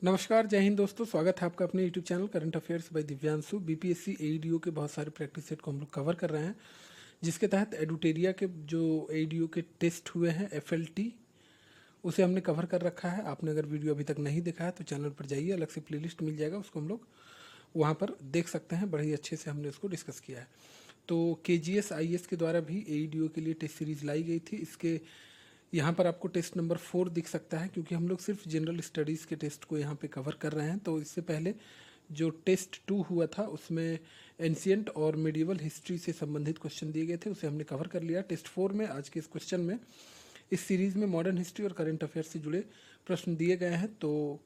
नमस्कार, जय हिंद दोस्तों। स्वागत है आपका अपने YouTube channel current affairs by Divyanshu. BPSC AEDO के बहुत सारे प्रैक्टिस सेट को हम लोग कवर कर रहे हैं, जिसके तहत एडुटेरिया के जो एईडीओ के टेस्ट हुए हैं एफएलटी, उसे हमने कवर कर रखा है। आपने अगर वीडियो अभी तक नहीं देखा है तो चैनल पर जाइए, अलग से प्लेलिस्ट मिल जाएगा, उसको हम लोग वहाँ पर देख सकते हैं। बड़े ही अच्छे से हमने उसको डिस्कस किया है। तो केजीएस आईएएस के द्वारा भी एईडीओ के लिए टेस्ट सीरीज लाई गई थी। इसके यहाँ पर आपको टेस्ट नंबर 4 दिख सकता है, क्योंकि हम लोग सिर्फ जनरल स्टडीज़ के टेस्ट को यहाँ पे कवर कर रहे हैं। तो इससे पहले जो टेस्ट 2 हुआ था उसमें एंशियंट और मिडिवल हिस्ट्री से संबंधित क्वेश्चन दिए गए थे, उसे हमने कवर कर लिया। टेस्ट 4 में आज के इस क्वेश्चन में, इस सीरीज़ में मॉडर्न हिस्ट्री और करंट अफेयर से जुड़े प्रश्न दिए गए हैं। तो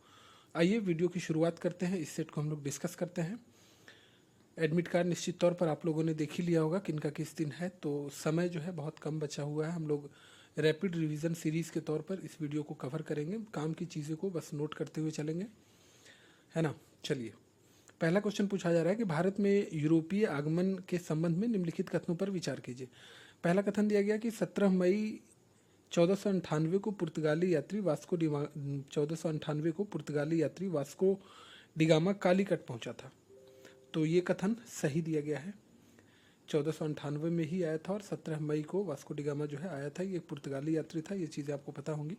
आइए वीडियो की शुरुआत करते हैं, इस सेट को हम लोग डिस्कस करते हैं। एडमिट कार्ड निश्चित तौर पर आप लोगों ने देख ही लिया होगा किनका किस दिन है, तो समय जो है बहुत कम बचा हुआ है। हम लोग रैपिड रिवीजन सीरीज़ के तौर पर इस वीडियो को कवर करेंगे, काम की चीज़ों को बस नोट करते हुए चलेंगे, है ना। चलिए, पहला क्वेश्चन पूछा जा रहा है कि भारत में यूरोपीय आगमन के संबंध में निम्नलिखित कथनों पर विचार कीजिए। पहला कथन दिया गया कि 17 मई 1498 को पुर्तगाली यात्री वास्को डिमा 1498 को पुर्तगाली यात्री वास्को डिगामा कालीकट पहुंचा था। तो ये कथन सही दिया गया है। 1498 में ही आया था और 17 मई को वास्को डिगामा जो है आया था। ये एक पुर्तगाली यात्री था, ये चीज़ें आपको पता होंगी।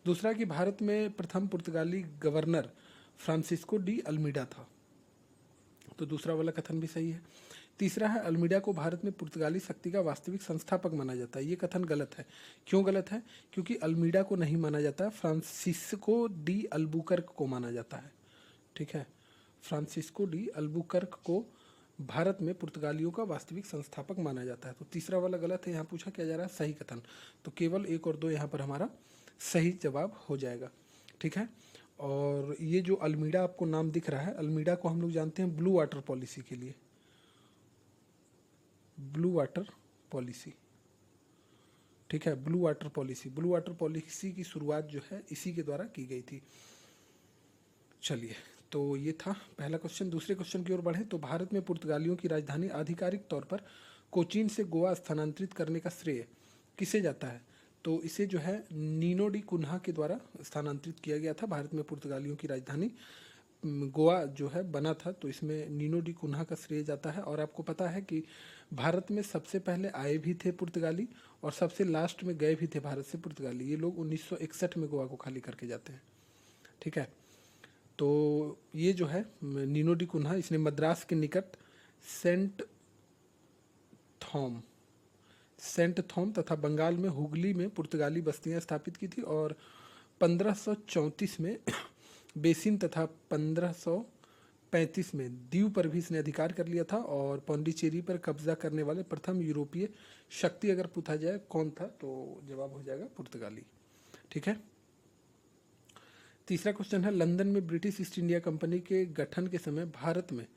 दूसरा कि भारत में प्रथम पुर्तगाली गवर्नर फ्रांसिस्को डी अल्मीडा था, तो दूसरा वाला कथन भी सही है। तीसरा है अल्मीडा को भारत में पुर्तगाली शक्ति का वास्तविक संस्थापक माना जाता है। ये कथन गलत है। क्यों गलत है? क्योंकि अल्मीडा को नहीं माना जाता, फ्रांसिस्को डी अल्बुकर्क को माना जाता है। ठीक है, फ्रांसिस्को डी अल्बुकर्क को भारत में पुर्तगालियों का वास्तविक संस्थापक माना जाता है। तो तीसरा वाला गलत है। यहाँ पूछा क्या जा रहा है? सही कथन। तो केवल 1 और 2 यहाँ पर हमारा सही जवाब हो जाएगा। ठीक है, और ये जो अल्मीडा आपको नाम दिख रहा है, अल्मीडा को हम लोग जानते हैं ब्लू वाटर पॉलिसी के लिए। ब्लू वाटर पॉलिसी, ठीक है, blue water policy. Blue water policy की शुरुआत जो है इसी के द्वारा की गई थी। चलिए, तो ये था पहला क्वेश्चन। दूसरे क्वेश्चन की ओर बढ़े तो भारत में पुर्तगालियों की राजधानी आधिकारिक तौर पर कोचीन से गोवा स्थानांतरित करने का श्रेय किसे जाता है? तो इसे जो है नीनो डी कुन्हा के द्वारा स्थानांतरित किया गया था। भारत में पुर्तगालियों की राजधानी गोवा जो है बना था, तो इसमें नीनो डी कुन्हा का श्रेय जाता है। और आपको पता है कि भारत में सबसे पहले आए भी थे पुर्तगाली और सबसे लास्ट में गए भी थे भारत से पुर्तगाली। ये लोग 1961 में गोवा को खाली करके जाते हैं। ठीक है, तो ये जो है नीनो डी कुन्हा, इसने मद्रास के निकट सेंट थॉम तथा बंगाल में हुगली में पुर्तगाली बस्तियां स्थापित की थी। और 1534 में बेसिन तथा 1535 में दीव पर भी इसने अधिकार कर लिया था। और पौंडीचेरी पर कब्जा करने वाले प्रथम यूरोपीय शक्ति अगर पूछा जाए कौन था, तो जवाब हो जाएगा पुर्तगाली। ठीक है, तीसरा क्वेश्चन है लंदन में ब्रिटिश ईस्ट इंडिया कंपनी के गठन के समय भारत में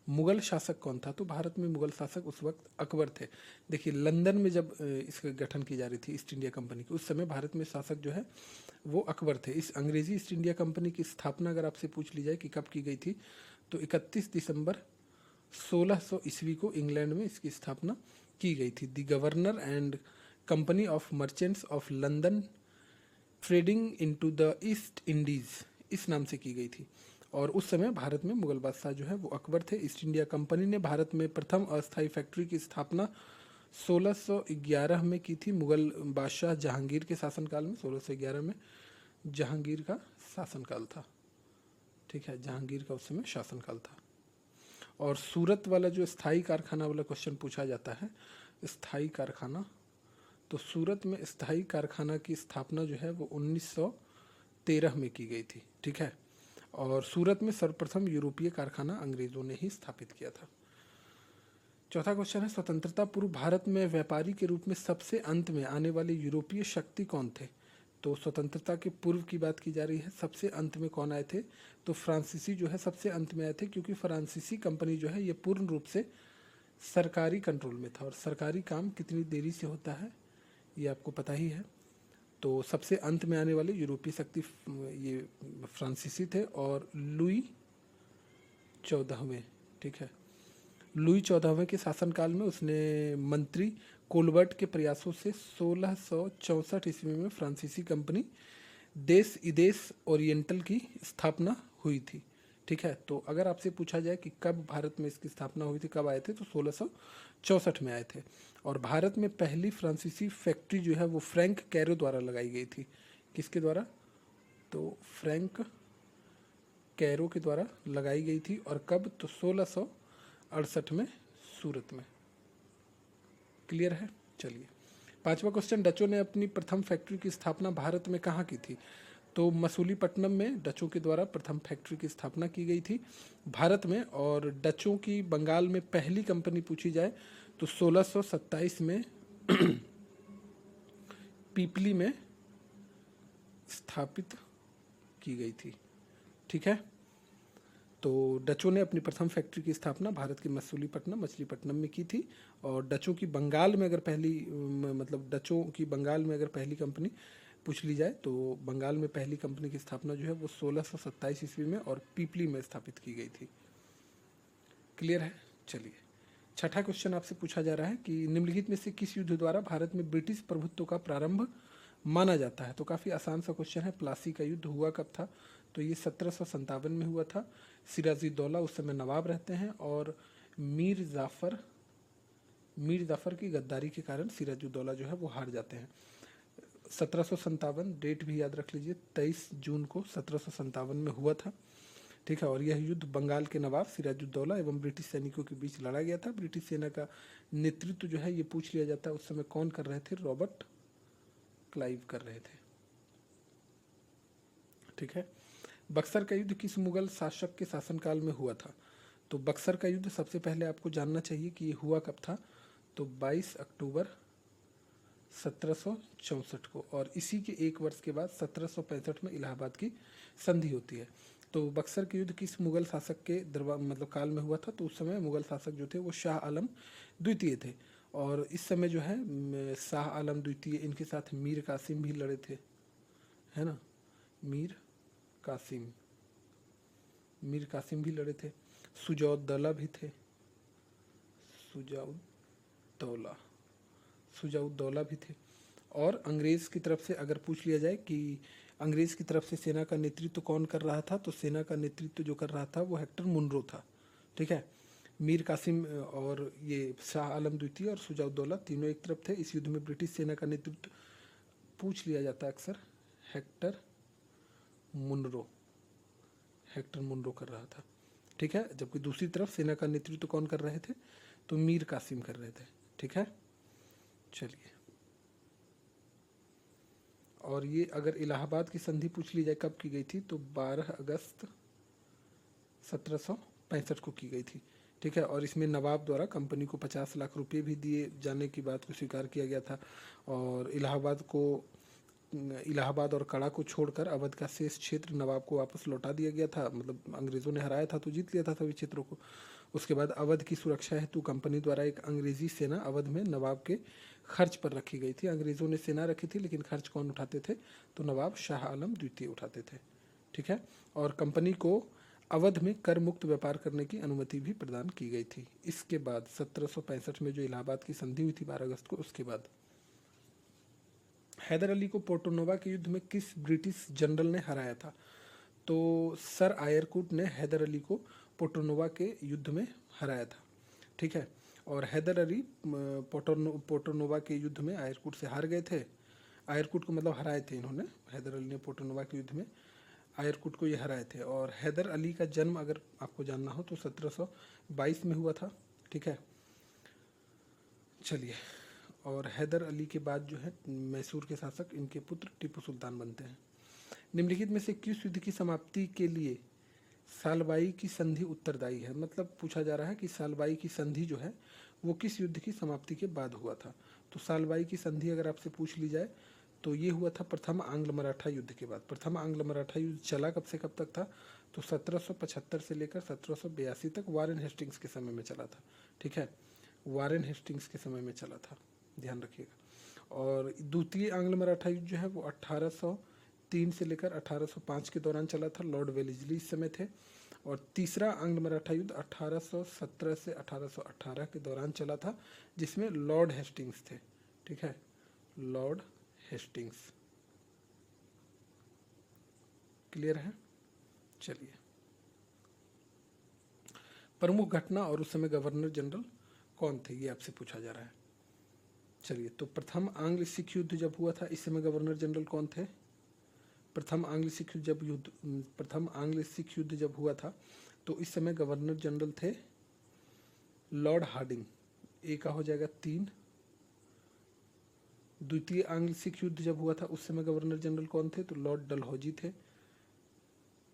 मुगल शासक कौन था? तो भारत में मुगल शासक उस वक्त अकबर थे। देखिए, लंदन में जब इसका गठन की जा रही थी ईस्ट इंडिया कंपनी की, उस समय भारत में शासक जो है वो अकबर थे। इस अंग्रेजी ईस्ट इंडिया कंपनी की स्थापना अगर आपसे पूछ ली जाए कि कब की गई थी, तो 31 दिसंबर 1600 ईस्वी को इंग्लैंड में इसकी स्थापना की गई थी। The governor and company of merchants of London trading into the east Indies, इस नाम से की गई थी। और उस समय भारत में मुगल बादशाह जो है वो अकबर थे। ईस्ट इंडिया कंपनी ने भारत में प्रथम अस्थायी फैक्ट्री की स्थापना 1611 में की थी, मुगल बादशाह जहांगीर के शासनकाल में। 1611 में जहांगीर का शासनकाल था। ठीक है, जहांगीर का उस समय शासनकाल था। और सूरत वाला जो स्थायी कारखाना वाला क्वेश्चन पूछा जाता है, स्थायी कारखाना, तो सूरत में स्थायी कारखाना की स्थापना जो है वो 1913 में की गई थी। ठीक है, और सूरत में सर्वप्रथम यूरोपीय कारखाना अंग्रेजों ने ही स्थापित किया था। चौथा क्वेश्चन है स्वतंत्रता पूर्व भारत में व्यापारी के रूप में सबसे अंत में आने वाले यूरोपीय शक्ति कौन थे? तो स्वतंत्रता के पूर्व की बात की जा रही है, सबसे अंत में कौन आए थे? तो फ्रांसीसी जो है सबसे अंत में आए थे, क्योंकि फ्रांसीसी कंपनी जो है ये पूर्ण रूप से सरकारी कंट्रोल में था। और सरकारी काम कितनी देरी से होता है ये आपको पता ही है। तो सबसे अंत में आने वाले यूरोपीय शक्ति ये फ्रांसीसी थे। और लुई 14वें, ठीक है, लुई 14वें के शासनकाल में उसने मंत्री कोलबर्ट के प्रयासों से 1664 ईस्वी में फ्रांसीसी कंपनी देश इदेश ओरिएंटल की स्थापना हुई थी। ठीक है, तो अगर आपसे पूछा जाए कि कब भारत में इसकी स्थापना हुई थी, कब आए थे, तो 1664 में आए थे। और भारत में पहली फ्रांसीसी फैक्ट्री जो है वो फ्रैंक कैरो द्वारा लगाई गई थी। किसके द्वारा? तो फ्रैंक कैरो के द्वारा लगाई गई थी। और कब? तो 1668 में सूरत में। क्लियर है? चलिए, पांचवा क्वेश्चन, डचों ने अपनी प्रथम फैक्ट्री की स्थापना भारत में कहाँ की थी? तो मसूलीपट्टनम में डचों के द्वारा प्रथम फैक्ट्री की स्थापना की गई थी भारत में। और डचों की बंगाल में पहली कंपनी पूछी जाए तो 1627 में पीपली में स्थापित की गई थी। ठीक है, तो डचों ने अपनी प्रथम फैक्ट्री की स्थापना भारत के मछलीपट्टनम में की थी। और डचों की बंगाल में अगर पहली मतलब डचों की बंगाल में अगर पहली कंपनी पूछ ली जाए तो बंगाल में पहली कंपनी की स्थापना जो है वो 1627 ईस्वी में और पीपली में स्थापित की गई थी। क्लियर है? चलिए, छठा क्वेश्चन आपसे पूछा जा रहा है कि निम्नलिखित में से किस युद्ध द्वारा भारत में ब्रिटिश प्रभुत्व का प्रारंभ माना जाता है? तो काफ़ी आसान सा क्वेश्चन है। प्लासी का युद्ध हुआ कब था? तो ये 1757 में हुआ था। सिराजुद्दौला उस समय नवाब रहते हैं और मीर जाफर की गद्दारी के कारण सिराजुद्दौला जो है वो हार जाते हैं। 1757 डेट भी याद रख लीजिए, 23 जून को 1757 में हुआ था। ठीक है, और यह युद्ध बंगाल के नवाब सिराजुद्दौला एवं ब्रिटिश सैनिकों के बीच लड़ा गया था। ब्रिटिश सेना का नेतृत्व जो है ये पूछ लिया जाता है उस समय कौन कर रहे थे? रॉबर्ट क्लाइव कर रहे थे। ठीक है, बक्सर का युद्ध किस मुगल शासक के शासनकाल में हुआ था? तो बक्सर का युद्ध सबसे पहले आपको जानना चाहिए कि ये हुआ कब था। तो 22 अक्टूबर 1764 को। और इसी के एक वर्ष के बाद 1765 में इलाहाबाद की संधि होती है। तो बक्सर के युद्ध किस मुगल शासक के दरबार मतलब काल में हुआ था? तो उस समय मुगल शासक जो थे वो शाह आलम द्वितीय थे। और इस समय जो है शाह आलम द्वितीय, इनके साथ मीर कासिम भी लड़े थे, है ना? कासिम मीर कासिम भी लड़े थे। सुजाउद्दौला भी थे, सुजाउद्दौला सुजाउद्दौला भी थे। और अंग्रेज़ की तरफ से अगर पूछ लिया जाए कि अंग्रेज़ की तरफ से सेना का नेतृत्व कौन कर रहा था, तो सेना का नेतृत्व जो कर रहा था वो हेक्टर मुनरो था। ठीक है, मीर कासिम और ये शाह आलम द्वितीय और सुजाउद्दौला तीनों एक तरफ थे। इस युद्ध में ब्रिटिश सेना का नेतृत्व पूछ लिया जाता है अक्सर, हेक्टर मुनरो कर रहा था। ठीक है, जबकि दूसरी तरफ सेना का नेतृत्व कौन कर रहे थे? तो मीर कासिम कर रहे थे। ठीक है, चलिए, और ये अगर इलाहाबाद की संधि पूछ ली जाए कब की गई थी, तो 12 अगस्त 1765 को की गई थी। ठीक है, और इसमें नवाब द्वारा कंपनी को 50 लाख रुपए भी दिए जाने की बात को स्वीकार किया गया था। और इलाहाबाद और कड़ा को छोड़कर अवध का शेष क्षेत्र नवाब को वापस लौटा दिया गया था। मतलब अंग्रेज़ों ने हराया था तो जीत लिया था सभी क्षेत्रों को। उसके बाद अवध की सुरक्षा हेतु कंपनी द्वारा एक अंग्रेजी सेना अवध में नवाब के खर्च पर रखी गई थी। अंग्रेज़ों ने सेना रखी थी लेकिन खर्च कौन उठाते थे? तो नवाब शाह आलम द्वितीय उठाते थे। ठीक है, और कंपनी को अवध में कर मुक्त व्यापार करने की अनुमति भी प्रदान की गई थी। इसके बाद 1765 में जो इलाहाबाद की संधि हुई थी 12 अगस्त को, उसके बाद हैदर अली को पोर्टोनोवा के युद्ध में किस ब्रिटिश जनरल ने हराया था? तो सर आयरकुट ने हैदर अली को पोर्टोनोवा के युद्ध में हराया था। ठीक है, और हैदर अली पोर्टोनोवा के युद्ध में आयरकुट से हार गए थे। आयरकुट को मतलब हराए थे इन्होंने, हैदर अली ने पोर्टोनोवा के युद्ध में आयरकुट को ये हराए थे। और हैदर अली का जन्म अगर आपको जानना हो तो 1722 में हुआ था। ठीक है, चलिए, और हैदर अली के बाद जो है मैसूर के शासक इनके पुत्र टीपू सुल्तान बनते हैं। निम्नलिखित में से किस युद्ध की समाप्ति के लिए सालबाई की संधि उत्तरदायी है? मतलब पूछा जा रहा है कि सालबाई की संधि जो है वो किस युद्ध की समाप्ति के बाद हुआ था। तो सालबाई की संधि अगर आपसे पूछ ली जाए तो ये हुआ था प्रथम आंग्ल मराठा युद्ध के बाद। प्रथम आंग्ल मराठा युद्ध चला कब से कब तक था? तो 1775 से लेकर 1782 तक वारेन हेस्टिंग्स के समय में चला था। ठीक है, वारेन हेस्टिंग्स के समय में चला था, ध्यान रखिएगा। और द्वितीय आंग्ल मराठा युद्ध जो है वो 1803 से लेकर 1805 के दौरान चला था, लॉर्ड वेलेस्ली इस समय थे। और तीसरा आंग्ल मराठा युद्ध 1817 से 1818 के दौरान चला था, जिसमें लॉर्ड हेस्टिंग्स थे। ठीक है, लॉर्ड हेस्टिंग्स। क्लियर है? चलिए, प्रमुख घटना और उस समय गवर्नर जनरल कौन थे, ये आपसे पूछा जा रहा है। चलिए, तो प्रथम आंग्ल सिख युद्ध जब हुआ था, इस समय गवर्नर जनरल कौन थे? प्रथम आंग्ल सिख युद्ध जब हुआ था तो इस समय गवर्नर जनरल थे लॉर्ड हार्डिंग। ए का हो जाएगा 3। द्वितीय आंग्ल सिख युद्ध जब हुआ था उस समय गवर्नर जनरल कौन थे? तो लॉर्ड डलहौजी थे।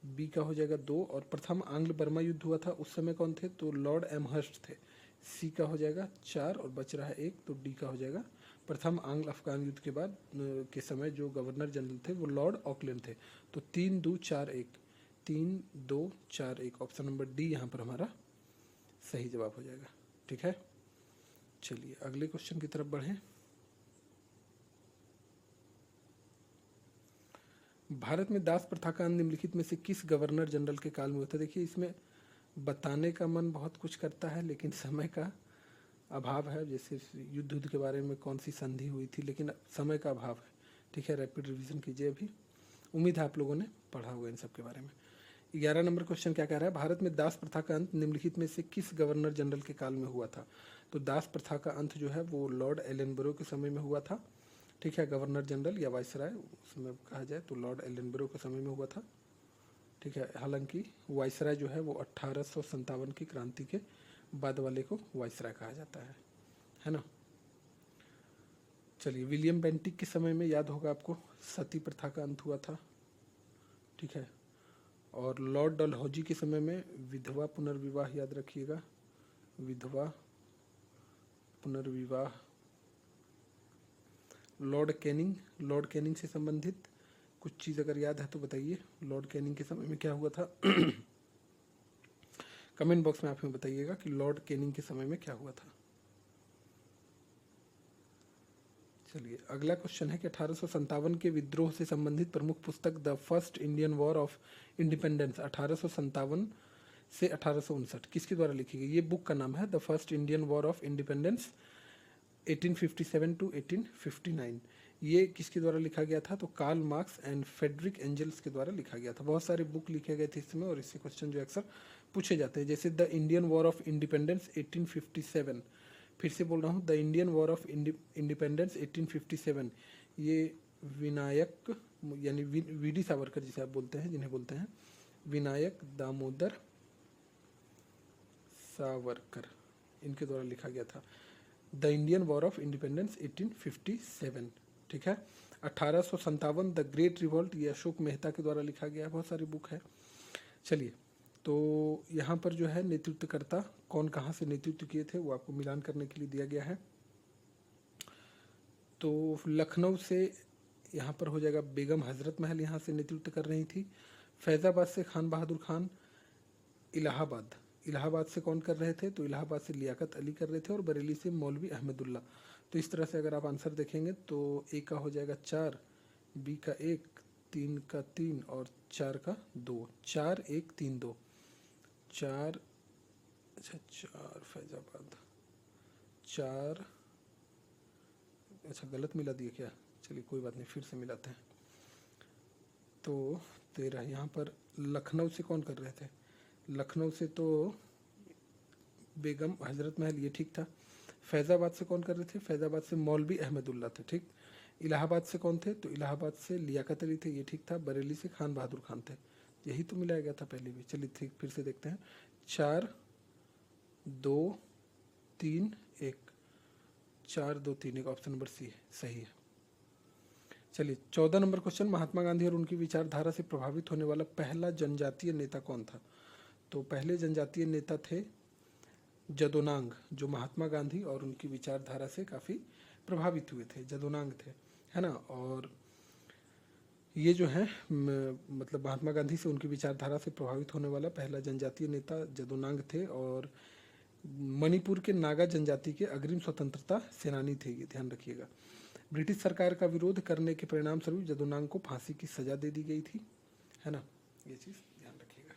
बी का हो जाएगा 2। और प्रथम आंग्ल बर्मा युद्ध हुआ था उस समय कौन थे? तो लॉर्ड एमहर्स्ट थे। सी का हो जाएगा 4 और बच रहा है 1, तो डी का हो जाएगा प्रथम आंग्ल अफगान युद्ध के बाद के समय जो गवर्नर जनरल थे वो लॉर्ड ऑकलैंड थे। तो 3 2 4 1, 3 2 4 1, ऑप्शन नंबर डी यहाँ पर हमारा सही जवाब हो जाएगा। ठीक है, चलिए अगले क्वेश्चन की तरफ बढ़ें। भारत में दास प्रथा का अंत निम्नलिखित में से किस गवर्नर जनरल के काल में हुआ था? देखिए, इसमें बताने का मन बहुत कुछ करता है लेकिन समय का अभाव है। जैसे युद्ध के बारे में कौन सी संधि हुई थी, लेकिन समय का अभाव है। ठीक है, रैपिड रिवीजन कीजिए अभी। उम्मीद है आप लोगों ने पढ़ा होगा इन सब के बारे में। 11 नंबर क्वेश्चन क्या कह रहा है? भारत में दास प्रथा का अंत निम्नलिखित में से किस गवर्नर जनरल के काल में हुआ था? तो दास प्रथा का अंत जो है वो लॉर्ड एलनबरो के समय में हुआ था। ठीक है, गवर्नर जनरल या वाइसराय उसमें कहा जाए तो लॉर्ड एलनबरो के समय में हुआ था। ठीक है, हालांकि वाइसराय जो है वो 1857 की क्रांति के बाद वाले को वाइसराय कहा जाता है ना। चलिए, विलियम बेंटिक के समय में याद होगा आपको सती प्रथा का अंत हुआ था। ठीक है, और लॉर्ड डलहौजी के समय में विधवा पुनर्विवाह, याद रखिएगा, विधवा पुनर्विवाह। लॉर्ड कैनिंग से संबंधित कुछ चीज़ अगर याद है तो बताइए, लॉर्ड कैनिंग के समय में क्या हुआ था? कमेंट बॉक्स में आप हमें बताइएगा कि लॉर्ड कैनिंग के समय में क्या हुआ था। चलिए, अगला क्वेश्चन है कि 1857 के विद्रोह से संबंधित प्रमुख पुस्तक the first Indian war of independence 1857 से 1859 किसके द्वारा लिखी गई? ये बुक का नाम है the first Indian war of independence 1857 to 1859। ये किसके द्वारा लिखा गया था? तो Karl Marx and Frederick Engels के द्वारा लिखा गया था। बहुत सारे बुक लिखे गए थे इसमें और इससे क्वेश्चन जो अक्सर पूछे जाते हैं, जैसे the Indian war of independence 1857। फिर से बोल रहा हूँ, the Indian war of independence 1857। ये विनायक यानी वीडी सावरकर जिसे आप बोलते हैं, जिन्हें बोलते हैं विनायक दामोदर सावरकर, इनके द्वारा लिखा गया था the Indian war of independence 1857। ठीक है, 1857 द ग्रेट रिवॉल्ट, ये अशोक मेहता के द्वारा लिखा गया है। बहुत सारी बुक है। चलिए, तो यहाँ पर जो है नेतृत्वकर्ता कौन कहाँ से नेतृत्व किए थे वो आपको मिलान करने के लिए दिया गया है। तो लखनऊ से यहाँ पर हो जाएगा बेगम हजरत महल, यहाँ से नेतृत्व कर रही थी। फैज़ाबाद से खान बहादुर खान। इलाहाबाद से कौन कर रहे थे? तो इलाहाबाद से लियाकत अली कर रहे थे। और बरेली से मौलवी अहमदुल्ला। तो इस तरह से अगर आप आंसर देखेंगे तो ए का हो जाएगा 4, बी का 1, 3 का 3 और 4 का 2। 4 1 3 2, 4, अच्छा 4 फैज़ाबाद, 4, अच्छा गलत मिला दिया क्या? चलिए कोई बात नहीं, फिर से मिलाते हैं। तो 13 यहाँ पर लखनऊ से कौन कर रहे थे? लखनऊ से तो बेगम हजरत महल, ये ठीक था। फैज़ाबाद से कौन कर रहे थे? फैज़ाबाद से मौलवी अहमदुल्ला थे। ठीक। इलाहाबाद से कौन थे? तो इलाहाबाद से लियाकत अली थे, ये ठीक था। बरेली से खान बहादुर खान थे, यही तो मिलाया गया था पहले भी। चलिए ठीक, फिर से देखते हैं। 4 2 3 1, 4 2 3 1, ऑप्शन नंबर सी सही है। चलिए 14 नंबर क्वेश्चन, महात्मा गांधी और उनकी विचारधारा से प्रभावित होने वाला पहला जनजातीय नेता कौन था? तो पहले जनजातीय नेता थे जदोनांग, जो महात्मा गांधी और उनकी विचारधारा से काफ़ी प्रभावित हुए थे, जदोनांग थे, है ना। और ये जो है मतलब महात्मा गांधी से उनकी विचारधारा से प्रभावित होने वाला पहला जनजातीय नेता जदोनांग थे। और मणिपुर के नागा जनजाति के अग्रिम स्वतंत्रता सेनानी थे, ये ध्यान रखिएगा। ब्रिटिश सरकार का विरोध करने के परिणाम स्वरूप जदोनांग को फांसी की सजा दे दी गई थी, है ना, ये चीज़ ध्यान रखिएगा।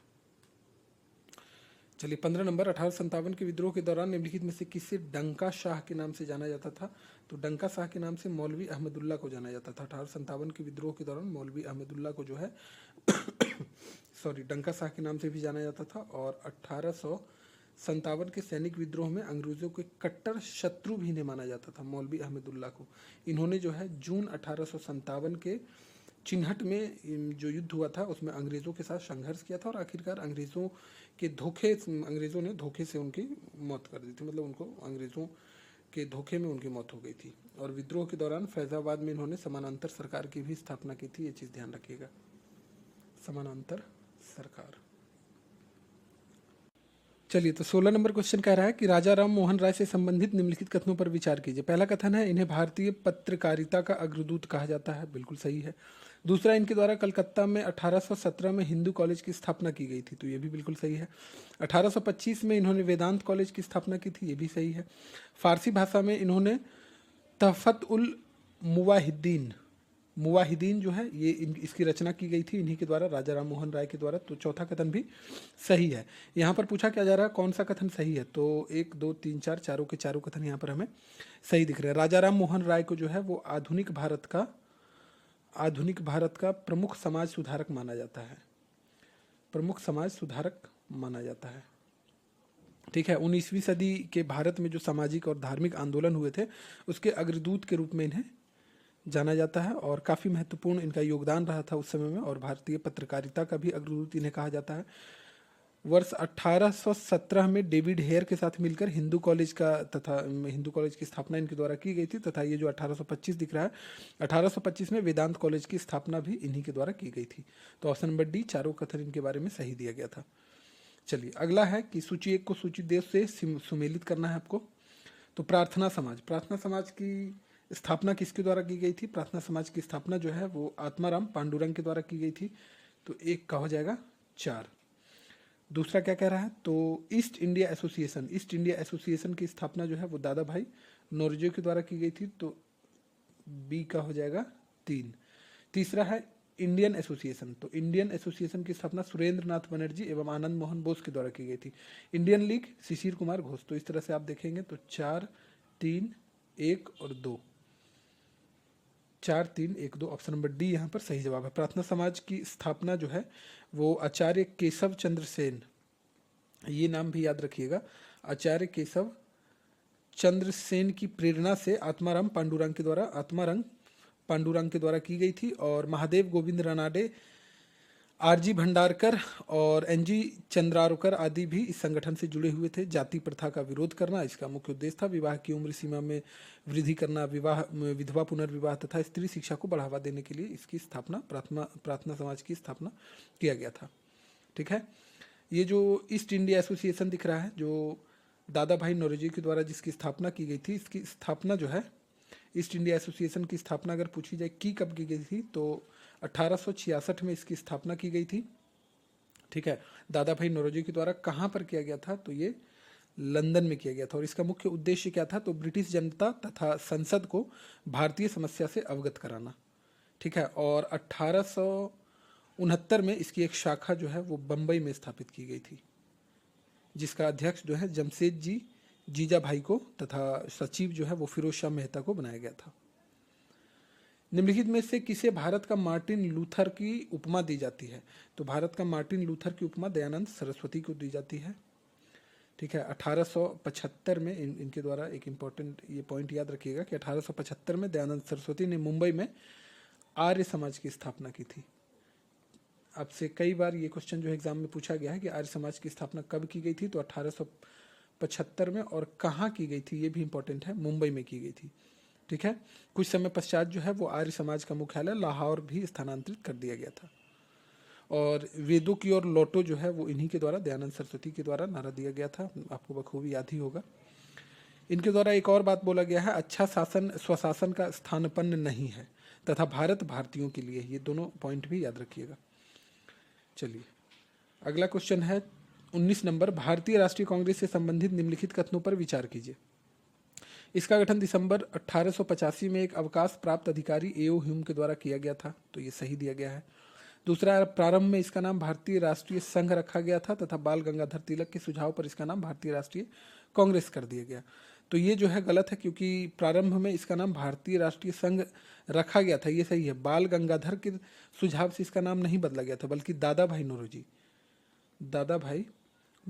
चलिए 15 नंबर, 1857 के विद्रोह के दौरान निम्नलिखित में से किसे डंका शाह के नाम से जाना जाता था? तो डंका शाह के नाम से मौलवी अहमदुल्ला को जाना जाता था। 1857 के विद्रोह के दौरान मौलवी अहमदुल्ला को जो है सॉरी डंका शाह के नाम से भी जाना जाता था। और 1800 57 के सैनिक विद्रोह में अंग्रेज़ों के कट्टर शत्रु भी इन्हें माना जाता था, मौलवी अहमदुल्ला को। इन्होंने जो है जून 1857 के चिन्हट में जो युद्ध हुआ था उसमें अंग्रेज़ों के साथ संघर्ष किया था और आखिरकार अंग्रेज़ों ने धोखे से उनकी मौत कर दी थी, मतलब उनको अंग्रेज़ों के धोखे में उनकी मौत हो गई थी। और विद्रोह के दौरान फैज़ाबाद में इन्होंने समानांतर सरकार की भी स्थापना की थी, ये चीज़ ध्यान रखिएगा, समानांतर सरकार। चलिए, तो 16 नंबर क्वेश्चन कह रहा है कि राजा राम मोहन राय से संबंधित निम्नलिखित कथनों पर विचार कीजिए। पहला कथन है, इन्हें भारतीय पत्रकारिता का अग्रदूत कहा जाता है, बिल्कुल सही है। दूसरा, इनके द्वारा कलकत्ता में 1817 में हिंदू कॉलेज की स्थापना की गई थी, तो ये भी बिल्कुल सही है। 1825 में इन्होंने वेदांत कॉलेज की स्थापना की थी, ये भी सही है। फारसी भाषा में इन्होंने तहफत उल मुवाहिदीन जो है ये इसकी रचना की गई थी इन्हीं के द्वारा, राजा राम मोहन राय के द्वारा, तो चौथा कथन भी सही है। यहाँ पर पूछा क्या जा रहा है कौन सा कथन सही है, तो 1 2 3 4 चारों के चारों कथन यहाँ पर हमें सही दिख रहे हैं। राजा राम मोहन राय को जो है वो आधुनिक भारत का प्रमुख समाज सुधारक माना जाता है, प्रमुख समाज सुधारक माना जाता है। ठीक है, 19वीं सदी के भारत में जो सामाजिक और धार्मिक आंदोलन हुए थे उसके अग्रदूत के रूप में इन्हें जाना जाता है और काफ़ी महत्वपूर्ण इनका योगदान रहा था उस समय में, और भारतीय पत्रकारिता का भी अग्रदूत इन्हें कहा जाता है। वर्ष 1817 में डेविड हेयर के साथ मिलकर हिंदू कॉलेज की स्थापना इनके द्वारा की गई थी, तथा ये जो 1825 दिख रहा है 1825 में वेदांत कॉलेज की स्थापना भी इन्हीं के द्वारा की गई थी। तो ऑप्शन नंबर डी, चारों कथन इनके बारे में सही दिया गया था। चलिए, अगला है कि सूची 1 को सूची 2 से सुमेलित करना है आपको। तो प्रार्थना समाज की स्थापना किसके द्वारा की गई थी? प्रार्थना समाज की स्थापना जो है वो आत्माराम पांडुरंग के द्वारा की गई थी, तो 1 का हो जाएगा 4। दूसरा क्या कह रहा है, तो ईस्ट इंडिया एसोसिएशन की स्थापना जो है वो दादा भाई नौरोजी के द्वारा की गई थी, तो बी का हो जाएगा 3। तीसरा है इंडियन एसोसिएशन, तो इंडियन एसोसिएशन की स्थापना सुरेंद्र नाथ बनर्जी एवं आनंद मोहन बोस के द्वारा की गई थी। Indian league Shishir Kumar Ghosh. तो इस तरह से आप देखेंगे तो 4 3 1 और 2, 4 3 1 2, ऑप्शन नंबर डी यहाँ पर सही जवाब है। प्रार्थना समाज की स्थापना जो है वो आचार्य केशव चंद्र सेन, ये नाम भी याद रखिएगा, आचार्य केशव चंद्र सेन की प्रेरणा से आत्माराम पांडुरंग के द्वारा की गई थी। और महादेव गोविंद रानाडे, आरजी भंडारकर और एनजी चंद्रारोकर आदि भी इस संगठन से जुड़े हुए थे। जाति प्रथा का विरोध करना इसका मुख्य उद्देश्य था। विवाह की उम्र सीमा में वृद्धि करना, विधवा पुनर्विवाह तथा स्त्री शिक्षा को बढ़ावा देने के लिए इसकी स्थापना प्रार्थना समाज की स्थापना किया गया था। ठीक है, ये जो ईस्ट इंडिया एसोसिएशन दिख रहा है, जो दादा भाई नौरोजी के द्वारा जिसकी स्थापना की गई थी, इसकी स्थापना जो है ईस्ट इंडिया एसोसिएशन की स्थापना अगर पूछी जाए कि कब की गई थी, तो 1866 में इसकी स्थापना की गई थी। ठीक है, दादा भाई नौरोजी के द्वारा कहाँ पर किया गया था, तो ये लंदन में किया गया था। और इसका मुख्य उद्देश्य क्या था, तो ब्रिटिश जनता तथा संसद को भारतीय समस्या से अवगत कराना। ठीक है, और 1869 में इसकी एक शाखा जो है वो बम्बई में स्थापित की गई थी, जिसका अध्यक्ष जो है जमशेद जीजा भाई को तथा सचिव जो है वो फिरोज शाह मेहता को बनाया गया था। निम्नलिखित में से किसे भारत का मार्टिन लूथर की उपमा दी जाती है? तो भारत का मार्टिन लूथर की उपमा दयानंद सरस्वती को दी जाती है। ठीक है, 1875 में इनके द्वारा एक इम्पॉर्टेंट ये पॉइंट याद रखिएगा कि 1875 में दयानंद सरस्वती ने मुंबई में आर्य समाज की स्थापना की थी। आपसे कई बार ये क्वेश्चन जो एग्जाम में पूछा गया है कि आर्य समाज की स्थापना कब की गई थी, तो 1875 में, और कहाँ की गई थी ये भी इंपॉर्टेंट है, मुंबई में की गई थी। ठीक है, कुछ समय पश्चात जो है वो आर्य समाज का मुख्यालय लाहौर भी स्थानांतरित कर दिया गया था। और वेदों की ओर लौटो जो है वो इन्हीं के द्वारा, दयानंद सरस्वती के द्वारा नारा दिया गया था, आपको बखूबी याद ही होगा। इनके द्वारा एक और बात बोला गया है, अच्छा शासन स्वशासन का स्थानपन्न नहीं है तथा भारत भारतीयों के लिए, ये दोनों पॉइंट भी याद रखिएगा। चलिए, अगला क्वेश्चन है 19 नंबर, भारतीय राष्ट्रीय कांग्रेस से संबंधित निम्नलिखित कथनों पर विचार कीजिए। इसका गठन दिसंबर 1885 में एक अवकाश प्राप्त अधिकारी एओ ह्यूम के द्वारा किया गया था, तो ये सही दिया गया है। दूसरा, प्रारंभ में इसका नाम भारतीय राष्ट्रीय संघ रखा गया था तथा बाल गंगाधर तिलक के सुझाव पर इसका नाम भारतीय राष्ट्रीय कांग्रेस कर दिया गया। तो ये जो है गलत है, क्योंकि प्रारंभ में इसका नाम भारतीय राष्ट्रीय संघ रखा गया था, ये सही है। बाल गंगाधर के सुझाव से इसका नाम नहीं बदला गया था, बल्कि दादा भाई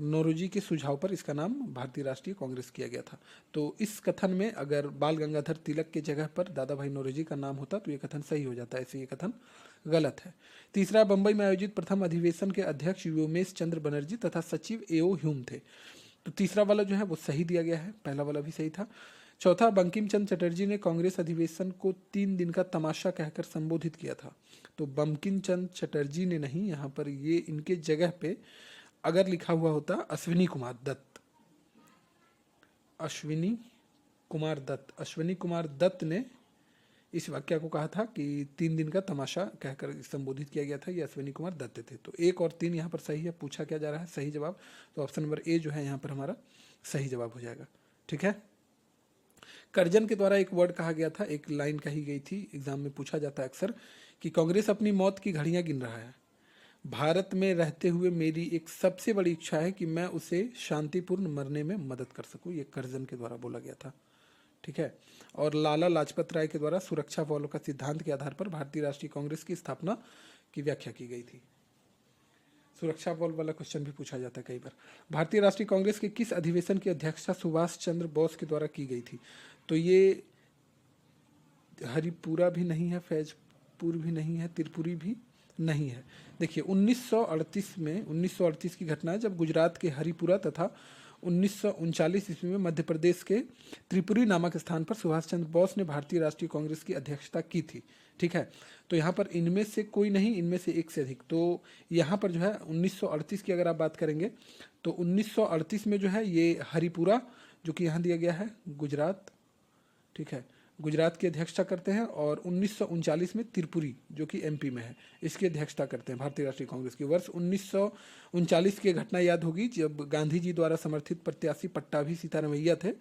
नौरोजी के सुझाव पर इसका नाम भारतीय राष्ट्रीय कांग्रेस किया गया था। तो इस कथन में अगर बाल गंगाधर तिलक के जगह पर दादा भाई नौरोजी का नाम होता तो ये कथन सही हो जाता है, ऐसे ये कथन गलत है। तीसरा, बंबई में आयोजित प्रथम अधिवेशन के अध्यक्ष व्योमेश चंद्र बनर्जी तथा सचिव एओ ह्यूम थे। तो तीसरा वाला जो है वो सही दिया गया है, पहला वाला भी सही था। चौथा, बंकिम चंद्र चटर्जी ने कांग्रेस अधिवेशन को 3 दिन का तमाशा कहकर संबोधित किया था। तो बंकिम चंद्र चटर्जी ने नहीं, यहाँ पर ये इनके जगह पे अगर लिखा हुआ होता अश्विनी कुमार दत्त, अश्विनी कुमार दत्त ने इस वाक्य को कहा था कि 3 दिन का तमाशा कहकर संबोधित किया गया था, ये अश्विनी कुमार दत्त थे। तो 1 और 3 यहाँ पर सही है। पूछा क्या जा रहा है सही जवाब, तो ऑप्शन नंबर ए जो है यहाँ पर हमारा सही जवाब हो जाएगा। ठीक है। कर्जन के द्वारा एक वर्ड कहा गया था, एक लाइन कही गई थी, एग्जाम में पूछा जाता है अक्सर कि कांग्रेस अपनी मौत की घड़ियां गिन रहा है। भारत में रहते हुए मेरी एक सबसे बड़ी इच्छा है कि मैं उसे शांतिपूर्ण मरने में मदद कर सकूं, ये कर्जन के द्वारा बोला गया था। ठीक है। और लाला लाजपत राय के द्वारा सुरक्षा बलों का सिद्धांत के आधार पर भारतीय राष्ट्रीय कांग्रेस की स्थापना की व्याख्या की गई थी। सुरक्षा बल वाला क्वेश्चन भी पूछा जाता है कई बार। भारतीय राष्ट्रीय कांग्रेस के किस अधिवेशन की अध्यक्षता सुभाष चंद्र बोस के द्वारा की गई थी? तो ये हरिपुरा भी नहीं है, फैजपुर भी नहीं है, त्रिपुरी भी नहीं है। देखिए 1938 की घटना है जब गुजरात के हरिपुरा तथा 1939 ईस्वी में मध्य प्रदेश के त्रिपुरी नामक स्थान पर सुभाष चंद्र बोस ने भारतीय राष्ट्रीय कांग्रेस की अध्यक्षता की थी। ठीक है। तो यहाँ पर इनमें से कोई नहीं, इनमें से एक से अधिक। तो यहाँ पर जो है 1938 की अगर आप बात करेंगे तो 1938 में जो है ये हरिपुरा जो कि यहाँ दिया गया है गुजरात, ठीक है, गुजरात की अध्यक्षता करते हैं। और 1939 में त्रिपुरी जो कि एमपी में है इसकी अध्यक्षता करते हैं भारतीय राष्ट्रीय कांग्रेस की। वर्ष 1939 की घटना याद होगी जब गांधी जी द्वारा समर्थित प्रत्याशी पट्टाभी सीतारमैया थे,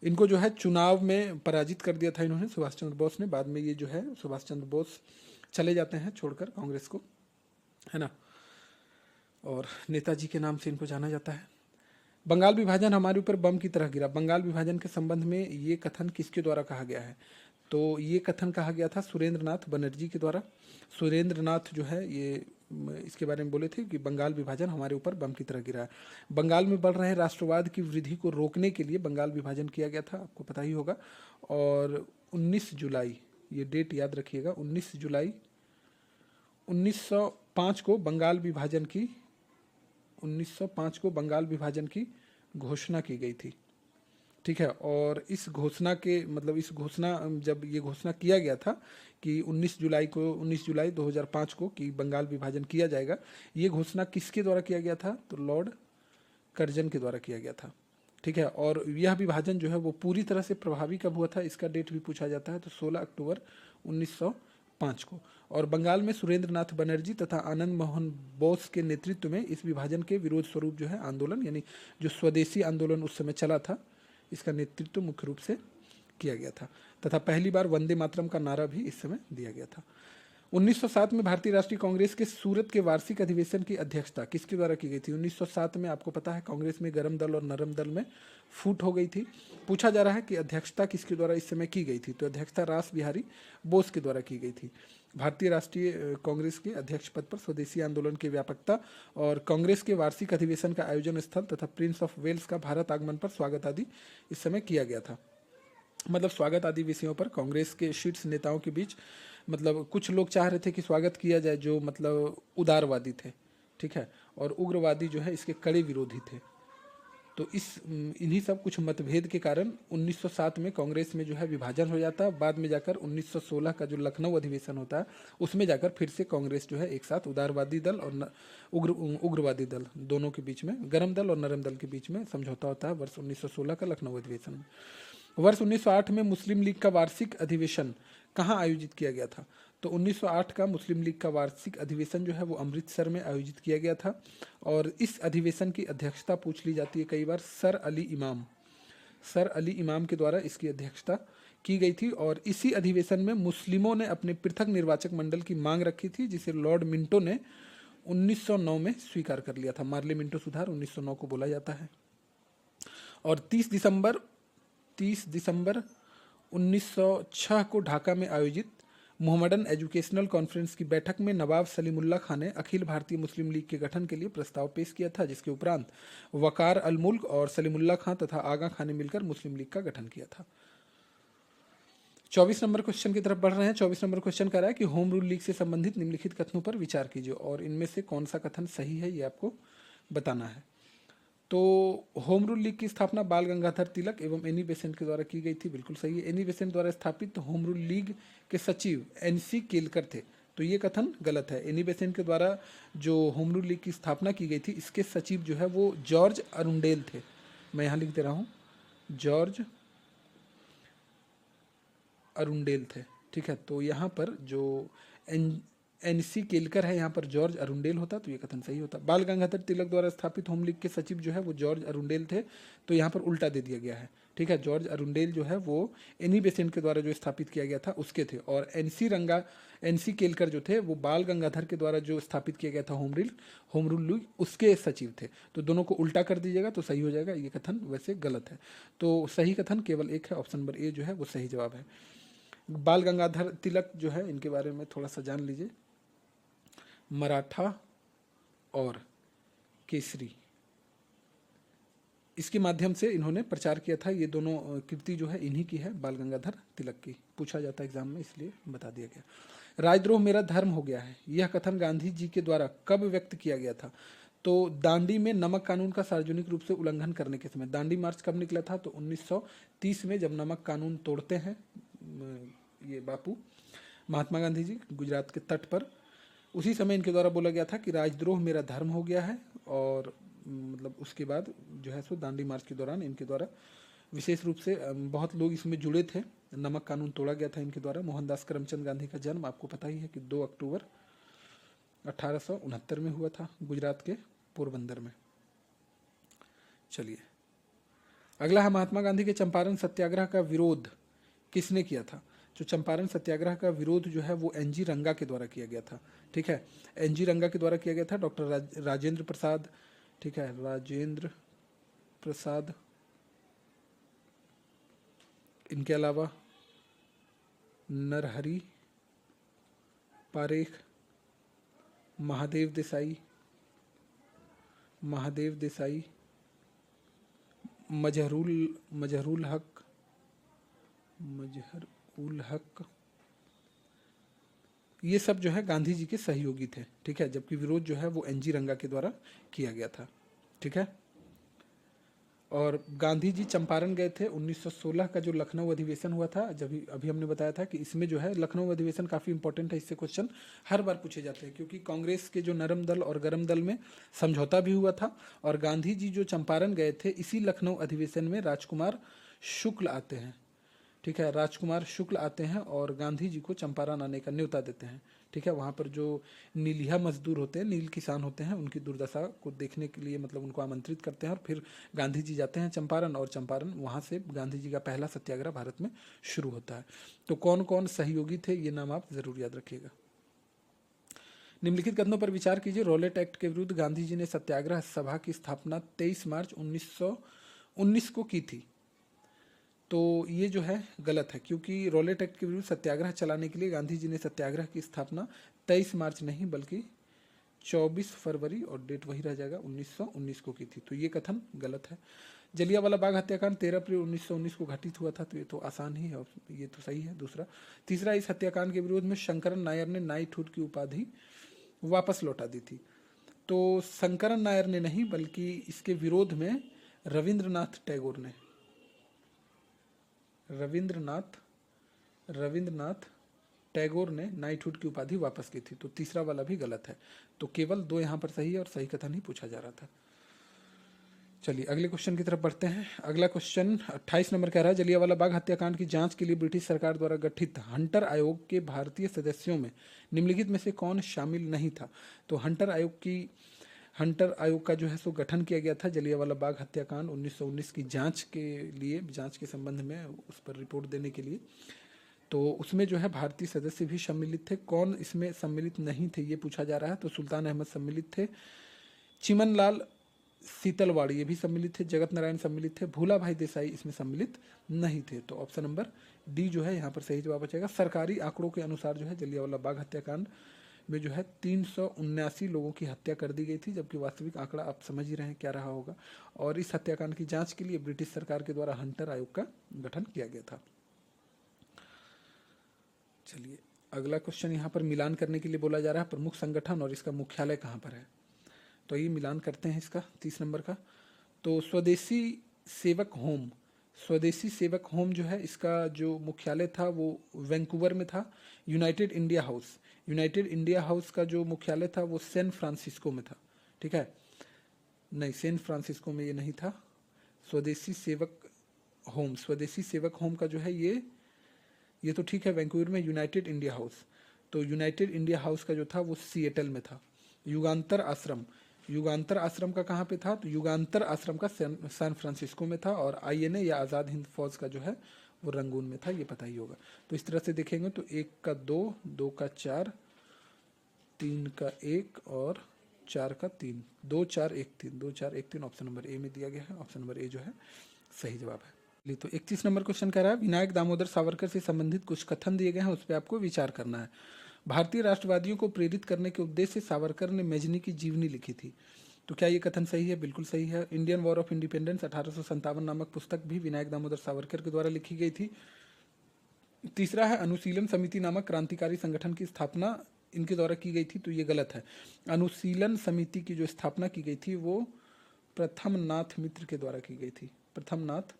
इनको जो है चुनाव में पराजित कर दिया था इन्होंने, सुभाष चंद्र बोस ने। बाद में ये जो है सुभाष चंद्र बोस चले जाते हैं छोड़कर कांग्रेस को, है ना, और नेताजी के नाम से इनको जाना जाता है। बंगाल विभाजन हमारे ऊपर बम की तरह गिरा, बंगाल विभाजन के संबंध में ये कथन किसके द्वारा कहा गया है? तो ये कथन कहा गया था सुरेंद्र नाथ बनर्जी के द्वारा। सुरेंद्र नाथ जो है ये इसके बारे में बोले थे कि बंगाल विभाजन हमारे ऊपर बम की तरह गिरा है। बंगाल में बढ़ रहे राष्ट्रवाद की वृद्धि को रोकने के लिए बंगाल विभाजन किया गया था, आपको पता ही होगा। और 19 जुलाई, ये डेट याद रखिएगा, 19 जुलाई 1905 को बंगाल विभाजन की 1905 को बंगाल विभाजन की घोषणा की गई थी। ठीक है। और इस घोषणा के मतलब इस घोषणा जब ये घोषणा किया गया था कि 19 जुलाई 2005 को कि बंगाल विभाजन किया जाएगा, ये घोषणा किसके द्वारा किया गया था? तो लॉर्ड कर्जन के द्वारा किया गया था। ठीक है। और यह विभाजन जो है वो पूरी तरह से प्रभावी कब हुआ था, इसका डेट भी पूछा जाता है। तो 16 अक्टूबर 1905 को। और बंगाल में सुरेंद्र नाथ बनर्जी तथा आनंद मोहन बोस के नेतृत्व में इस विभाजन के विरोध स्वरूप जो है आंदोलन, यानी जो स्वदेशी आंदोलन उस समय चला था, इसका नेतृत्व मुख्य रूप से किया गया था। तथा पहली बार वंदे मातरम का नारा भी इस समय दिया गया था। 1907 में भारतीय राष्ट्रीय कांग्रेस के सूरत के वार्षिक अधिवेशन की अध्यक्षता किसके द्वारा की गई थी? 1907 में आपको पता है कांग्रेस में गरम दल और नरम दल में फूट हो गई थी। पूछा जा रहा है कि अध्यक्षता किसके द्वारा इस समय की गई थी? तो अध्यक्षता रास बिहारी बोस के द्वारा की गई थी। भारतीय राष्ट्रीय कांग्रेस के अध्यक्ष पद पर स्वदेशी आंदोलन की व्यापकता और कांग्रेस के वार्षिक अधिवेशन का आयोजन स्थल तथा प्रिंस ऑफ वेल्स का भारत आगमन पर स्वागत आदि इस समय किया गया था। मतलब स्वागत आदि विषयों पर कांग्रेस के शीर्ष नेताओं के बीच मतलब कुछ लोग चाह रहे थे कि स्वागत किया जाए जो मतलब उदारवादी थे, ठीक है, और उग्रवादी जो है इसके कड़े विरोधी थे। तो इन्हीं सब कुछ मतभेद के कारण 1907 में कांग्रेस में जो है विभाजन हो जाता है। बाद में जाकर 1916 का जो लखनऊ अधिवेशन होता है उसमें जाकर फिर से कांग्रेस जो है एक साथ उदारवादी दल और उग्रवादी दल दोनों के बीच में, गरम दल और नरम दल के बीच में समझौता होता है वर्ष 1916 का लखनऊ अधिवेशन में। वर्ष 1908 में मुस्लिम लीग का वार्षिक अधिवेशन कहाँ आयोजित किया गया था? तो 1908 का मुस्लिम लीग का वार्षिक अधिवेशन जो है वो अमृतसर में आयोजित किया गया था। और इस अधिवेशन की अध्यक्षता पूछ ली जाती है कई बार, सर अली इमाम के द्वारा इसकी अध्यक्षता की गई थी। और इसी अधिवेशन में मुस्लिमों ने अपने पृथक निर्वाचक मंडल की मांग रखी थी, जिसे लॉर्ड मिंटो ने 1909 में स्वीकार कर लिया था। मार्ले मिंटो सुधार 1909 को बोला जाता है। और 30 दिसंबर 1906 को ढाका में आयोजित मोहम्मडन एजुकेशनल कॉन्फ्रेंस की बैठक में नवाब सलीमुल्लाह खां ने अखिल भारतीय मुस्लिम लीग के गठन के लिए प्रस्ताव पेश किया था, जिसके उपरांत वकार अल मुल्क और सलीमुल्लाह खां तथा आगा खां ने मिलकर मुस्लिम लीग का गठन किया था। 24 नंबर क्वेश्चन की तरफ बढ़ रहे हैं। 24 नंबर क्वेश्चन कह रहा है कि होम रूल लीग से संबंधित निम्नलिखित कथनों पर विचार कीजिए और इनमें से कौन सा कथन सही है ये आपको बताना है। तो होम रूल लीग की स्थापना बाल गंगाधर तिलक एवं एनी बेसेंट के द्वारा की गई थी, बिल्कुल सही है। एनी बेसेंट द्वारा स्थापित होम रूल लीग के सचिव एनसी केलकर थे, तो ये कथन गलत है। एनी बेसेंट के द्वारा जो होम रूल लीग की स्थापना की गई थी, इसके सचिव जो है वो जॉर्ज अरुंडेल थे। मैं यहाँ लिख दे रहा हूँ, जॉर्ज अरुंडेल थे। ठीक है, तो यहाँ पर जो एनसी केलकर है, यहाँ पर जॉर्ज अरुंडेल होता तो ये कथन सही होता। बाल गंगाधर तिलक द्वारा स्थापित होम लीग के सचिव जो है वो जॉर्ज अरुंडेल थे, तो यहाँ पर उल्टा दे दिया गया है। ठीक है, जॉर्ज अरुंडेल जो है वो एनी बेसेंट के द्वारा जो स्थापित किया गया था उसके थे, और एनसी केलकर जो थे वो बाल गंगाधर के द्वारा जो स्थापित किया गया था होम रूल लीग उसके सचिव थे। तो दोनों को उल्टा कर दीजिएगा तो सही हो जाएगा। ये कथन वैसे गलत है, तो सही कथन केवल एक है, ऑप्शन नंबर ए जो है वो सही जवाब है। बाल गंगाधर तिलक जो है इनके बारे में थोड़ा सा जान लीजिए। मराठा और केसरी, इसके माध्यम से इन्होंने प्रचार किया था। ये दोनों कृति जो है इन्हीं की है, बाल गंगाधर तिलक की। पूछा जाता है एग्जाम में, इसलिए बता दिया गया। राजद्रोह मेरा धर्म हो गया है, यह कथन गांधी जी के द्वारा कब व्यक्त किया गया था? तो दांडी में नमक कानून का सार्वजनिक रूप से उल्लंघन करने के समय। दांडी मार्च कब निकला था? तो 1930 में, जब नमक कानून तोड़ते हैं ये बापू महात्मा गांधी जी गुजरात के तट पर, उसी समय इनके द्वारा बोला गया था कि राजद्रोह मेरा धर्म हो गया है। और मतलब उसके बाद जो है सो दांडी मार्च के दौरान इनके द्वारा विशेष रूप से बहुत लोग इसमें जुड़े थे। नमक कानून तोड़ा गया था इनके द्वारा। मोहनदास करमचंद गांधी का जन्म आपको पता ही है कि 2 अक्टूबर 1869 में हुआ था, गुजरात के पोरबंदर में। चलिए अगला है, महात्मा गांधी के चंपारण सत्याग्रह का विरोध किसने किया था? जो चंपारण सत्याग्रह का विरोध जो है वो एनजी रंगा के द्वारा किया गया था। ठीक है, एनजी रंगा के द्वारा किया गया था। डॉक्टर राजेंद्र प्रसाद, ठीक है, राजेंद्र प्रसाद, इनके अलावा नरहरि पारेख, महादेव देसाई, मजहरुल हक, ये सब जो है गांधी जी के सहयोगी थे। ठीक है, जबकि विरोध जो है वो एनजी रंगा के द्वारा किया गया था। ठीक है, और गांधी जी चंपारण गए थे 1916 का जो लखनऊ अधिवेशन हुआ था। जब अभी हमने बताया था कि इसमें जो है लखनऊ अधिवेशन काफ़ी इंपॉर्टेंट है, इससे क्वेश्चन हर बार पूछे जाते हैं, क्योंकि कांग्रेस के जो नरम दल और गरम दल में समझौता भी हुआ था। और गांधी जी जो चंपारण गए थे, इसी लखनऊ अधिवेशन में राजकुमार शुक्ल आते हैं। ठीक है, राजकुमार शुक्ल आते हैं और गांधी जी को चंपारण आने का न्योता देते हैं। ठीक है, वहाँ पर जो नीलिया मजदूर होते हैं, नील किसान होते हैं, उनकी दुर्दशा को देखने के लिए मतलब उनको आमंत्रित करते हैं, और फिर गांधी जी जाते हैं चंपारण, और चंपारण वहाँ से गांधी जी का पहला सत्याग्रह भारत में शुरू होता है। तो कौन कौन सहयोगी थे ये नाम आप जरूर याद रखिएगा। निम्नलिखित कथनों पर विचार कीजिए। रॉलेट एक्ट के विरुद्ध गांधी जी ने सत्याग्रह सभा की स्थापना 23 मार्च 1919 को की थी। तो ये जो है गलत है, क्योंकि रॉलेट एक्ट के विरुद्ध सत्याग्रह चलाने के लिए गांधी जी ने सत्याग्रह की स्थापना 23 मार्च नहीं बल्कि 24 फरवरी, और डेट वही रह जाएगा, 1919 को की थी। तो ये कथन गलत है। जलियांवाला बाग हत्याकांड 13 अप्रैल 1919 को घटित हुआ था, तो ये तो आसान ही है, और ये तो सही है। दूसरा, तीसरा, इस हत्याकांड के विरोध में शंकरन नायर ने नाइटहुड की उपाधि वापस लौटा दी थी। तो शंकरन नायर ने नहीं बल्कि इसके विरोध में रविंद्रनाथ टैगोर ने नाइटहुड की उपाधि वापस की थी। तो तीसरा वाला भी गलत है। तो केवल 2 यहाँ पर सही है, और सही कथन ही पूछा जा रहा था। चलिए अगले क्वेश्चन की तरफ बढ़ते हैं। अगला क्वेश्चन 28 नंबर कह रहा है, जलियांवाला बाग हत्याकांड की जांच के लिए ब्रिटिश सरकार द्वारा गठित हंटर आयोग के भारतीय सदस्यों में निम्नलिखित में से कौन शामिल नहीं था? तो हंटर आयोग का जो है सो गठन किया गया था जलियांवाला बाग हत्याकांड 1919 की जांच के संबंध में उस पर रिपोर्ट देने के लिए। तो उसमें जो है भारतीय सदस्य भी सम्मिलित थे। कौन इसमें सम्मिलित नहीं थे ये पूछा जा रहा है। तो सुल्तान अहमद सम्मिलित थे, चिमनलाल शीतलवाड़ ये भी सम्मिलित थे, जगत नारायण सम्मिलित थे, भूला भाई देसाई इसमें सम्मिलित नहीं थे। तो ऑप्शन नंबर डी जो है यहाँ पर सही जवाब बचेगा। सरकारी आंकड़ों के अनुसार जो है जलियांवाला बाग हत्याकांड में जो है 379 लोगों की हत्या कर दी गई थी, जबकि वास्तविक आंकड़ा आप समझ ही रहे हैं क्या रहा होगा। और इस हत्याकांड की जांच के लिए ब्रिटिश सरकार के द्वारा हंटर आयोग का गठन किया गया था। चलिए अगला क्वेश्चन यहाँ पर मिलान करने के लिए बोला जा रहा है प्रमुख संगठन और इसका मुख्यालय कहाँ पर है। तो ये मिलान करते हैं इसका 30 नंबर का। तो स्वदेशी सेवक होम जो है इसका जो मुख्यालय था वो वैंकूवर में था। यूनाइटेड इंडिया हाउस का जो मुख्यालय था वो सैन फ्रांसिस्को में था। ठीक है, नहीं सैन फ्रांसिस्को में ये नहीं था। स्वदेशी सेवक होम का जो है ये तो ठीक है वैंकूवर में। यूनाइटेड इंडिया हाउस का जो था वो सिएटल में था। युगांतर आश्रम का कहाँ पे था, तो युगांतर आश्रम का सैन फ्रांसिस्को में था। और आईएनए या आज़ाद हिंद फौज का जो है वो रंगून में था, ये पता ही होगा। तो इस तरह से देखेंगे तो 1 का 2, 2 का 4, 3 का 1 और 4 का 3, 2 4 1 3, 2 4 1 3 ऑप्शन नंबर ए में दिया गया है। ऑप्शन नंबर ए जो है सही जवाब है। तो 31 नंबर क्वेश्चन कह रहा है विनायक दामोदर सावरकर से संबंधित कुछ कथन दिए गए हैं, उस पर आपको विचार करना है। भारतीय राष्ट्रवादियों को प्रेरित करने के उद्देश्य से सावरकर ने मेजनी की जीवनी लिखी थी। तो क्या ये कथन सही है? बिल्कुल सही है। इंडियन वॉर ऑफ इंडिपेंडेंस 1857 नामक पुस्तक भी विनायक दामोदर सावरकर के द्वारा लिखी गई थी। तीसरा है अनुशीलन समिति नामक क्रांतिकारी संगठन की स्थापना इनके द्वारा की गई थी, तो ये गलत है। अनुशीलन समिति की जो स्थापना की गई थी वो प्रथमनाथ मित्र के द्वारा की गई थी, प्रथमनाथ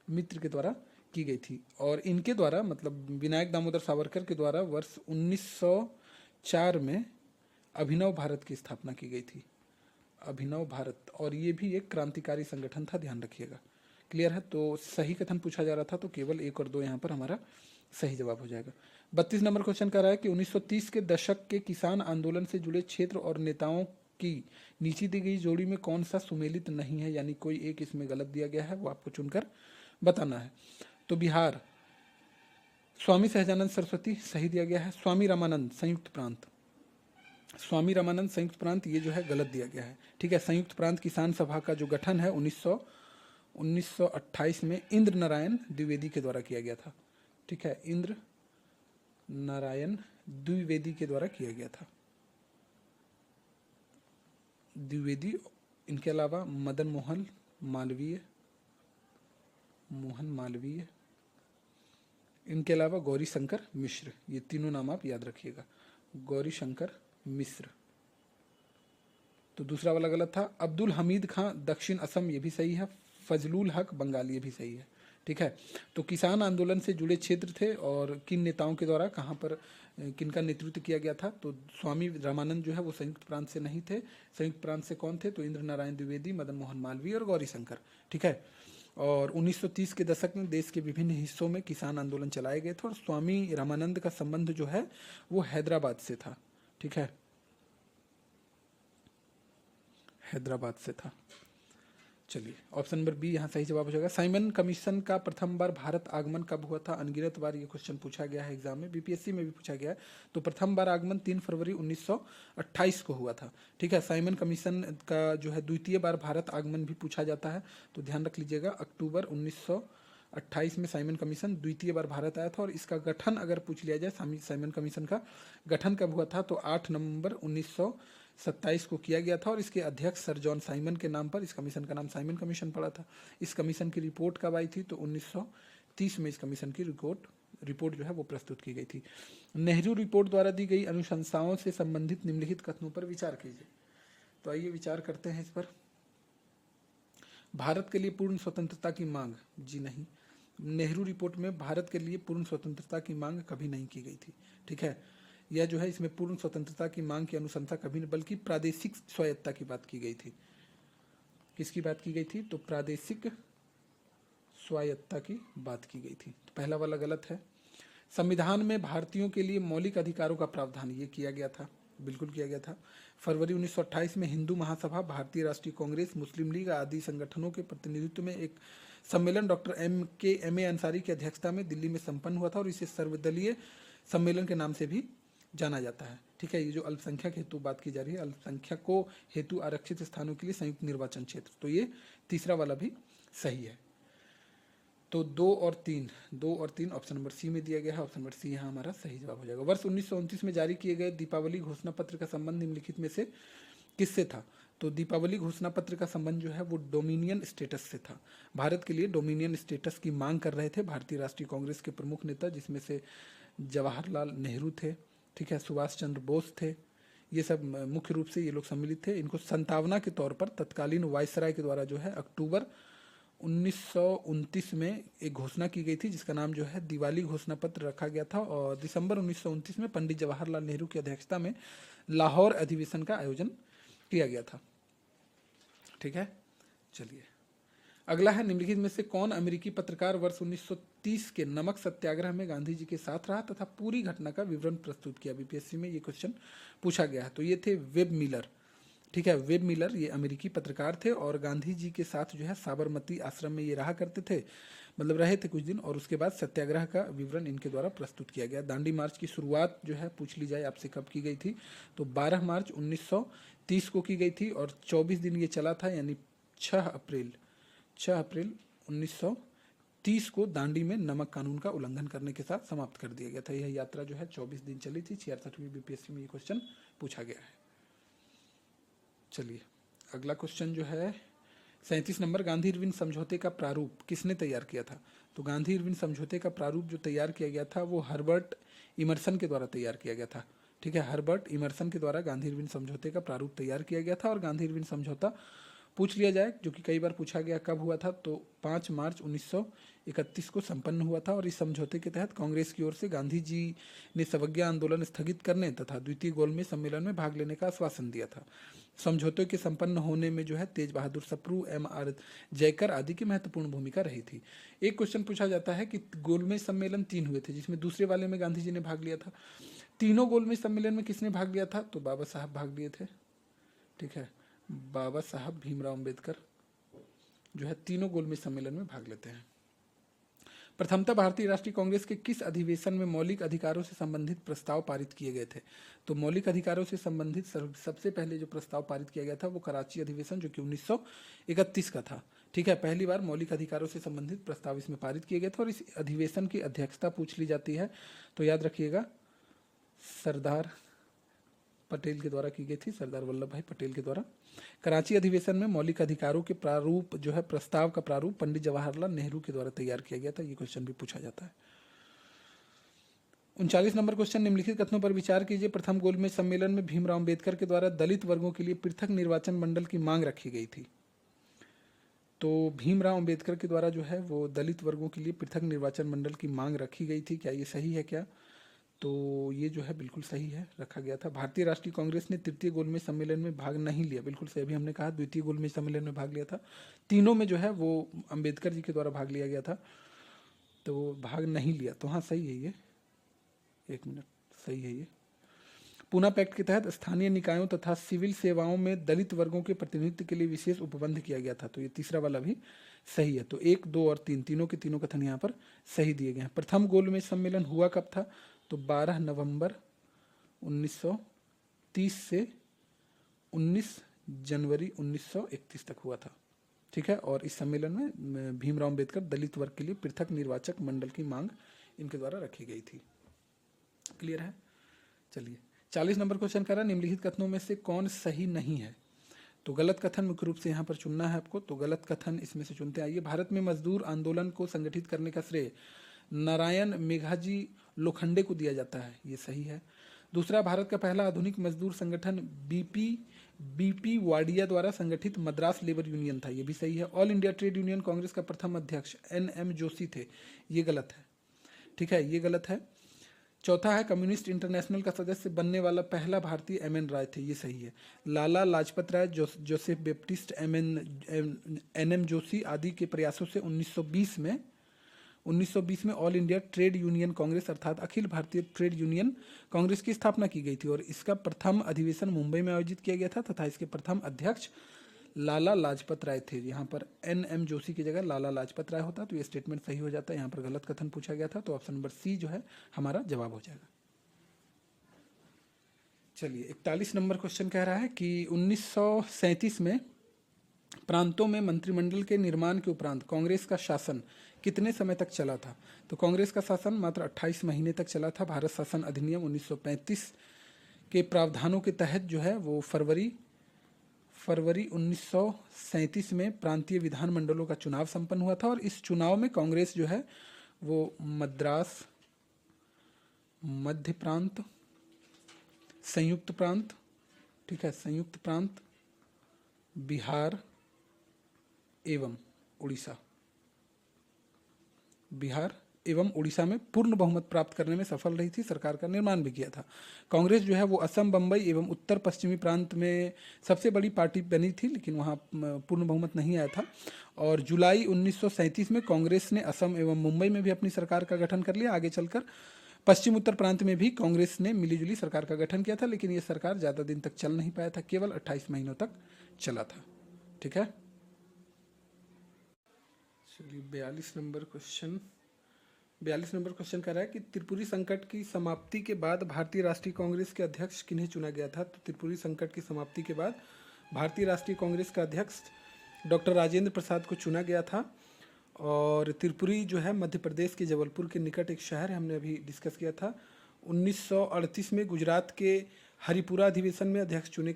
मित्र के द्वारा की गई थी। और इनके द्वारा मतलब विनायक दामोदर सावरकर के द्वारा वर्ष 1904 में अभिनव भारत की स्थापना की गई थी, अभिनव भारत। और ये भी एक क्रांतिकारी संगठन था, ध्यान रखिएगा। क्लियर है? तो सही कथन पूछा जा रहा था, तो केवल 1 और 2 यहाँ पर हमारा सही जवाब हो जाएगा। 32 नंबर क्वेश्चन कह रहा है कि 1930 के दशक के किसान आंदोलन से जुड़े क्षेत्र और नेताओं की नीचे दी गई जोड़ी में कौन सा सुमेलित नहीं है, यानी कोई एक इसमें गलत दिया गया है, वो आपको चुनकर बताना है। तो बिहार स्वामी सहजानंद सरस्वती सही दिया गया है। स्वामी रामानंद संयुक्त प्रांत ये जो है गलत दिया गया है। ठीक है, संयुक्त प्रांत किसान सभा का जो गठन है 1928 में इंद्र नारायण द्विवेदी के द्वारा किया गया था। ठीक है, इंद्र नारायण द्विवेदी के द्वारा किया गया था। द्विवेदी, इनके अलावा मदन मोहन मालवीय, इनके अलावा गौरी शंकर मिश्र, ये तीनों नाम आप याद रखिएगा, गौरी शंकर मिश्र। तो दूसरा वाला गलत था। अब्दुल हमीद खां दक्षिण असम, ये भी सही है। फजलुल हक बंगाल, ये भी सही है। ठीक है, तो किसान आंदोलन से जुड़े क्षेत्र थे और किन नेताओं के द्वारा कहाँ पर किनका नेतृत्व किया गया था, तो स्वामी रामानंद जो है वो संयुक्त प्रांत से नहीं थे। संयुक्त प्रांत से कौन थे, तो इंद्र नारायण द्विवेदी, मदन मोहन मालवीय और गौरी शंकर। ठीक है, और 1930 के दशक में देश के विभिन्न हिस्सों में किसान आंदोलन चलाए गए थे और स्वामी रामानंद का संबंध जो है वो हैदराबाद से था। ठीक है, हैदराबाद से था। चलिए ऑप्शन नंबर बी यहाँ सही जवाब हो जाएगा। साइमन कमीशन का प्रथम बार भारत आगमन कब हुआ था? अनगिनत बार ये क्वेश्चन पूछा गया है एग्जाम में, बीपीएससी में भी पूछा गया है। तो प्रथम बार आगमन 3 फरवरी 1928 को हुआ था। ठीक है, साइमन कमीशन का जो है द्वितीय बार भारत आगमन भी पूछा जाता है, तो ध्यान रख लीजिएगा। अक्टूबर 1928 में साइमन कमीशन द्वितीय बार भारत आया था। और इसका गठन अगर पूछ लिया जाए, साइमन कमीशन का गठन कब हुआ था, तो 8 नवंबर 1927 को किया गया था। और इसके अध्यक्ष सर जॉन साइमन के नाम पर इस कमीशन का नाम साइमन कमीशन पड़ा था। इस कमीशन की रिपोर्ट कब आई थी, तो 1930 में इस कमीशन की रिपोर्ट जो है वो प्रस्तुत की गई थी। नेहरू रिपोर्ट द्वारा दी गई अनुशंसाओं से संबंधित निम्नलिखित कथनों पर विचार कीजिए। तो आइए विचार करते हैं इस पर। भारत के लिए पूर्ण स्वतंत्रता की मांग, जी नहीं, नेहरू रिपोर्ट में भारत के लिए पूर्ण स्वतंत्रता की मांग कभी नहीं की गई थी। ठीक है, यह जो है इसमें पूर्ण स्वतंत्रता की मांग की अनुशंसा कभी नहीं, बल्कि प्रादेशिक स्वायत्तता की बात की गई थी। किसकी बात की गई थी, तो प्रादेशिक स्वायत्तता की बात की गई थी। तो पहला वाला गलत है। संविधान में भारतीयों के लिए मौलिक अधिकारों का प्रावधान ये किया गया था, बिल्कुल किया गया था। फरवरी 1928 में हिंदू महासभा, भारतीय राष्ट्रीय कांग्रेस, मुस्लिम लीग आदि संगठनों के प्रतिनिधित्व में एक सम्मेलन डॉक्टर एम ए अंसारी की अध्यक्षता में दिल्ली में संपन्न हुआ था और इसे सर्वदलीय सम्मेलन के नाम से भी जाना जाता है। ठीक है, ये जो अल्पसंख्यक हेतु बात की जा रही है, अल्पसंख्यकों हेतु आरक्षित स्थानों के लिए संयुक्त निर्वाचन क्षेत्र, तो ये तीसरा वाला भी सही है। तो 2 और 3 ऑप्शन नंबर सी में दिया गया है, ऑप्शन नंबर सी यहाँ हमारा सही जवाब हो जाएगा। वर्ष 1929 में जारी किए गए दीपावली घोषणा पत्र का संबंध निम्नलिखित में से किससे था? तो दीपावली घोषणा पत्र का संबंध जो है वो डोमिनियन स्टेटस से था। भारत के लिए डोमिनियन स्टेटस की मांग कर रहे थे भारतीय राष्ट्रीय कांग्रेस के प्रमुख नेता, जिसमें से जवाहरलाल नेहरू थे, ठीक है, सुभाष चंद्र बोस थे, ये सब मुख्य रूप से ये लोग सम्मिलित थे। इनको संतावना के तौर पर तत्कालीन वायसराय के द्वारा जो है अक्टूबर 1929 में एक घोषणा की गई थी, जिसका नाम जो है दिवाली घोषणा पत्र रखा गया था, और दिसंबर 1929 में पंडित जवाहरलाल नेहरू की अध्यक्षता में लाहौर अधिवेशन का आयोजन किया गया था। ठीक है, चलिए अगला है, निम्नलिखित में से कौन अमेरिकी पत्रकार वर्ष 1930 के नमक सत्याग्रह में गांधी जी के साथ रहा तथा पूरी घटना का विवरण प्रस्तुत किया? बीपीएससी में ये क्वेश्चन पूछा गया है। तो ये थे वेब मिलर, ठीक है, वेब मिलर ये अमेरिकी पत्रकार थे और गांधी जी के साथ जो है साबरमती आश्रम में ये रहा करते थे, मतलब रहे थे कुछ दिन, और उसके बाद सत्याग्रह का विवरण इनके द्वारा प्रस्तुत किया गया। दांडी मार्च की शुरुआत जो है पूछ ली जाए आपसे कब की गई थी, तो 12 मार्च 1930 को की गई थी और 24 दिन ये चला था, यानी 6 अप्रैल 1930 को दांडी में नमक कानून का उल्लंघन करने के साथ समाप्त कर दिया गया था। यह यात्रा जो है 24 दिन चली थी। 66वीं बीपीएससी में ये क्वेश्चन पूछा गया है। चलिए अगला क्वेश्चन जो है 37 नंबर, गांधी इरविन समझौते का प्रारूप किसने तैयार किया था? तो गांधी इरविन समझौते का प्रारूप जो तैयार किया गया था वो हर्बर्ट इमर्सन के द्वारा तैयार किया गया था। ठीक है, हर्बर्ट इमर्सन के द्वारा गांधी इरविन समझौते का प्रारूप तैयार किया गया था। और गांधी इरविन समझौता पूछ लिया जाए, जो कि कई बार पूछा गया, कब हुआ था? तो 5 मार्च 1931 को संपन्न हुआ था। और इस समझौते के तहत कांग्रेस की ओर से गांधी जी ने सवज्ञा आंदोलन स्थगित करने तथा द्वितीय गोलमेज सम्मेलन में भाग लेने का आश्वासन दिया था। समझौते के संपन्न होने में जो है तेज बहादुर सप्रू, M.R. जयकर आदि की महत्वपूर्ण भूमिका रही थी। एक क्वेश्चन पूछा जाता है कि गोलमेज सम्मेलन 3 हुए थे, जिसमें दूसरे वाले में गांधी जी ने भाग लिया था। तीनों गोलमेज सम्मेलन में किसने भाग लिया था? तो बाबा साहब भाग लिए थे। ठीक है, बाबा साहब भीमराव अंबेडकर जो है तीनों गोलमेज सम्मेलन में भाग लेते हैं। प्रथमतः भारतीय राष्ट्रीय कांग्रेस के किस अधिवेशन में मौलिक अधिकारों से संबंधित प्रस्ताव पारित किए गए थे? तो मौलिक अधिकारों से संबंधित सबसे पहले जो प्रस्ताव पारित किया गया था वो कराची अधिवेशन, जो कि 1931 का था। ठीक है, पहली बार मौलिक अधिकारों से संबंधित प्रस्ताव इसमें पारित किए गए थे। और इस अधिवेशन की अध्यक्षता पूछ ली जाती है, तो याद रखिएगा सरदार पटेल के द्वारा की गई थी, सरदार वल्लभ भाई पटेल के द्वारा। कराची अधिवेशन में मौलिक अधिकारों के प्रारूप जो है, प्रस्ताव का प्रारूप पंडित जवाहरलाल नेहरू के द्वारा तैयार किया गया था। ये क्वेश्चन भी पूछा जाता है। 39 नंबर क्वेश्चन, निम्नलिखित कथनों पर विचार कीजिए। प्रथम गोलमेज सम्मेलन में भीमराव अंबेडकर के द्वारा दलित वर्गों के लिए पृथक निर्वाचन मंडल की मांग रखी गई थी। तो भीमराव अंबेडकर के द्वारा जो है वो दलित वर्गों के लिए पृथक निर्वाचन मंडल की मांग रखी गई थी। क्या ये सही है क्या? तो ये जो है बिल्कुल सही है, रखा गया था। भारतीय राष्ट्रीय कांग्रेस ने तृतीय गोलमेज सम्मेलन में भाग नहीं लिया, बिल्कुल सही। अभी हमने कहा द्वितीय गोलमेज सम्मेलन में भाग लिया था। तीनों में जो है वो अंबेडकर जी के द्वारा भाग लिया गया था, तो भाग नहीं लिया। तो हाँ सही है ये, एक मिनट, सही है ये। पूना पैक्ट के तहत स्थानीय निकायों तथा सिविल सेवाओं में दलित वर्गों के प्रतिनिधित्व के लिए विशेष उपबंध किया गया था। तो ये तीसरा वाला भी सही है। तो 1, 2 और 3 तीनों के तीनों कथन यहाँ पर सही दिए गए हैं। प्रथम गोलमेज सम्मेलन हुआ कब था? तो 12 नवंबर 1930 से 19 जनवरी 1931 तक हुआ था। ठीक है, और इस सम्मेलन में भीमराव अंबेडकर दलित वर्ग के लिए पृथक निर्वाचक मंडल की मांग इनके द्वारा रखी गई थी। क्लियर है? चलिए 40 नंबर क्वेश्चन कह रहा है, निम्नलिखित कथनों में से कौन सही नहीं है? तो गलत कथन मुख्य रूप से यहाँ पर चुनना है आपको। तो गलत कथन इसमें से चुनते आइए। भारत में मजदूर आंदोलन को संगठित करने का श्रेय नारायण मेघाजी लोखंडे को दिया जाता है, ये सही है। दूसरा, भारत का पहला आधुनिक मजदूर संगठन बीपी वाडिया द्वारा संगठित मद्रास लेबर यूनियन था, ये भी सही है। All India trade union Congress का प्रथम अध्यक्ष NM जोशी थे, ये गलत है। ठीक है, ये गलत है। चौथा है, कम्युनिस्ट इंटरनेशनल का सदस्य बनने वाला पहला भारतीय MN राय थे, ये सही है। Lala Lajpat Rai, Joseph Baptist, NM Joshi आदि के प्रयासों से 1920 में all India trade union Congress अर्थात अखिल भारतीय ट्रेड यूनियन कांग्रेस की स्थापना की गई थी। और इसका प्रथम अधिवेशन मुंबई में आयोजित किया गया था तथा इसके प्रथम अध्यक्ष लाला लाजपत राय थे। यहाँ पर NM जोशी की जगह लाला लाजपत राय होता तो ये स्टेटमेंट सही हो जाता है। यहाँ पर गलत कथन पूछा गया था, तो ऑप्शन नंबर सी जो है हमारा जवाब हो जाएगा। चलिए 41 नंबर क्वेश्चन कह रहा है कि 1937 में प्रांतों में मंत्रिमंडल के निर्माण के उपरांत कांग्रेस का शासन कितने समय तक चला था? तो कांग्रेस का शासन मात्र 28 महीने तक चला था। भारत शासन अधिनियम 1935 के प्रावधानों के तहत जो है वो फरवरी 1937 में प्रांतीय विधानमंडलों का चुनाव संपन्न हुआ था और इस चुनाव में कांग्रेस जो है वो मद्रास, मध्य प्रांत, संयुक्त प्रांत, ठीक है, संयुक्त प्रांत, बिहार एवं उड़ीसा में पूर्ण बहुमत प्राप्त करने में सफल रही थी। सरकार का निर्माण भी किया था। कांग्रेस जो है वो असम, बम्बई एवं उत्तर पश्चिमी प्रांत में सबसे बड़ी पार्टी बनी थी, लेकिन वहाँ पूर्ण बहुमत नहीं आया था। और जुलाई 1937 में कांग्रेस ने असम एवं मुंबई में भी अपनी सरकार का गठन कर लिया। आगे चलकर पश्चिम उत्तर प्रांत में भी कांग्रेस ने मिलीजुली सरकार का गठन किया था, लेकिन ये सरकार ज़्यादा दिन तक चल नहीं पाया था, केवल 28 महीनों तक चला था। ठीक है, चलिए 42 नंबर क्वेश्चन कह रहा है कि त्रिपुरी संकट की समाप्ति के बाद भारतीय राष्ट्रीय कांग्रेस के अध्यक्ष किन्हें चुना गया था? तो त्रिपुरी संकट की समाप्ति के बाद भारतीय राष्ट्रीय कांग्रेस का अध्यक्ष डॉक्टर राजेंद्र प्रसाद को चुना गया था। और त्रिपुरी जो है मध्य प्रदेश के जबलपुर के निकट एक शहर है, हमने अभी डिस्कस किया था। 1938 में गुजरात के हरिपुरा अधिवेशन में अध्यक्ष चुने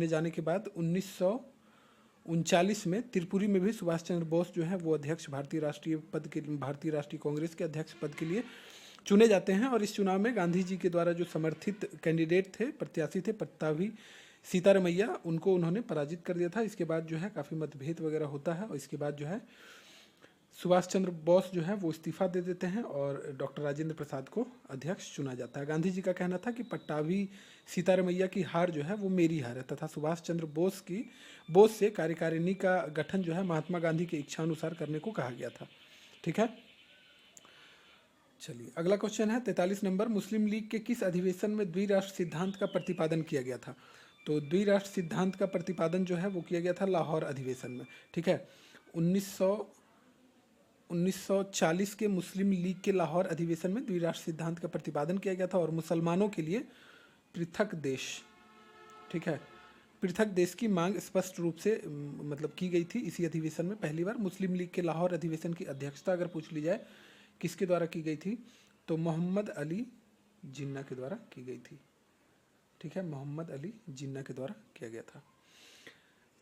जाने के बाद 1939 में त्रिपुरी में भी सुभाष चंद्र बोस जो है वो अध्यक्ष भारतीय राष्ट्रीय कांग्रेस के अध्यक्ष पद के लिए चुने जाते हैं। और इस चुनाव में गांधी जी के द्वारा जो समर्थित कैंडिडेट थे, प्रत्याशी थे, पट्टाभी सीतारमैया, उनको उन्होंने पराजित कर दिया था। इसके बाद जो है काफ़ी मतभेद वगैरह होता है और इसके बाद जो है सुभाष चंद्र बोस जो है वो इस्तीफा दे देते हैं और डॉक्टर राजेंद्र प्रसाद को अध्यक्ष चुना जाता है। गांधी जी का कहना था कि पट्टाभी सीतारमैया की हार जो है वो मेरी हार है, तथा सुभाष चंद्र बोस से कार्यकारिणी का गठन जो है महात्मा गांधी की इच्छा अनुसार करने को कहा गया था। ठीक है, चलिए अगला क्वेश्चन है 43 नंबर। मुस्लिम लीग के किस अधिवेशन में द्विराष्ट्र सिद्धांत का प्रतिपादन किया गया था? तो द्विराष्ट्र सिद्धांत का प्रतिपादन जो है वो किया गया था लाहौर अधिवेशन में। ठीक है, 1940 के मुस्लिम लीग के लाहौर अधिवेशन में द्विराष्ट्र सिद्धांत का प्रतिपादन किया गया था और मुसलमानों के लिए पृथक देश, ठीक है, पृथक देश की मांग स्पष्ट रूप से मतलब की गई थी इसी अधिवेशन में। पहली बार मुस्लिम लीग के लाहौर अधिवेशन की अध्यक्षता अगर पूछ ली जाए किसके द्वारा की गई थी, तो मोहम्मद अली जिन्ना के द्वारा की गई थी। ठीक है, मोहम्मद अली जिन्ना के द्वारा किया गया था।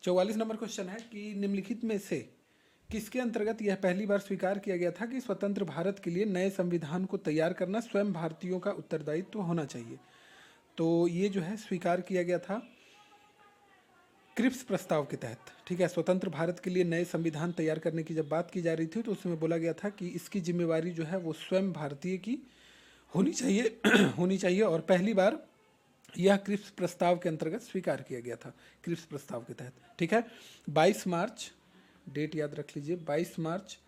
44 नंबर क्वेश्चन है कि निम्नलिखित में से किसके अंतर्गत यह पहली बार स्वीकार किया गया था कि स्वतंत्र भारत के लिए नए संविधान को तैयार करना स्वयं भारतीयों का उत्तरदायित्व होना चाहिए? तो ये जो है स्वीकार किया गया था क्रिप्स प्रस्ताव के तहत। ठीक है, स्वतंत्र भारत के लिए नए संविधान तैयार करने की जब बात की जा रही थी तो उसमें बोला गया था कि इसकी जिम्मेवारी जो है वो स्वयं भारतीय की होनी चाहिए और पहली बार यह क्रिप्स प्रस्ताव के अंतर्गत स्वीकार किया गया था, क्रिप्स प्रस्ताव के तहत। ठीक है, 22 मार्च, डेट याद रख लीजिए, 22 मार्च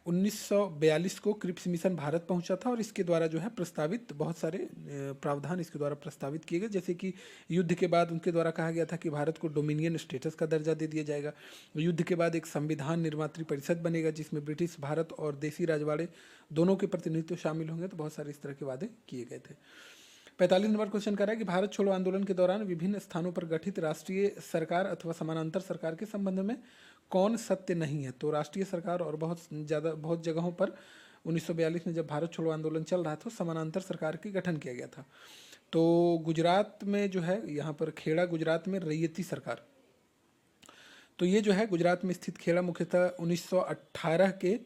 1942 को क्रिप्स मिशन भारत पहुंचा था और इसके द्वारा जो है प्रस्तावित बहुत सारे प्रावधान इसके द्वारा प्रस्तावित किए गए, जैसे कि युद्ध के बाद उनके द्वारा कहा गया था कि भारत को डोमिनियन स्टेटस का दर्जा दे दिया जाएगा। युद्ध के बाद एक संविधान निर्मात्री परिषद बनेगा जिसमें ब्रिटिश भारत और देसी राजवाड़े दोनों के प्रतिनिधित्व शामिल होंगे। तो बहुत सारे इस तरह के वादे किए गए थे। 45 नंबर क्वेश्चन कर रहा है कि भारत छोड़ो आंदोलन के दौरान विभिन्न स्थानों पर गठित राष्ट्रीय सरकार अथवा समानांतर सरकार के संबंध में कौन सत्य नहीं है? तो राष्ट्रीय सरकार और बहुत जगहों पर 1942 में जब भारत छोड़ो आंदोलन चल रहा था तो समानांतर सरकार की गठन किया गया था। तो गुजरात में जो है यहाँ पर खेड़ा गुजरात में रैयती सरकार, तो ये जो है गुजरात में स्थित खेड़ा मुख्यतः 1918 के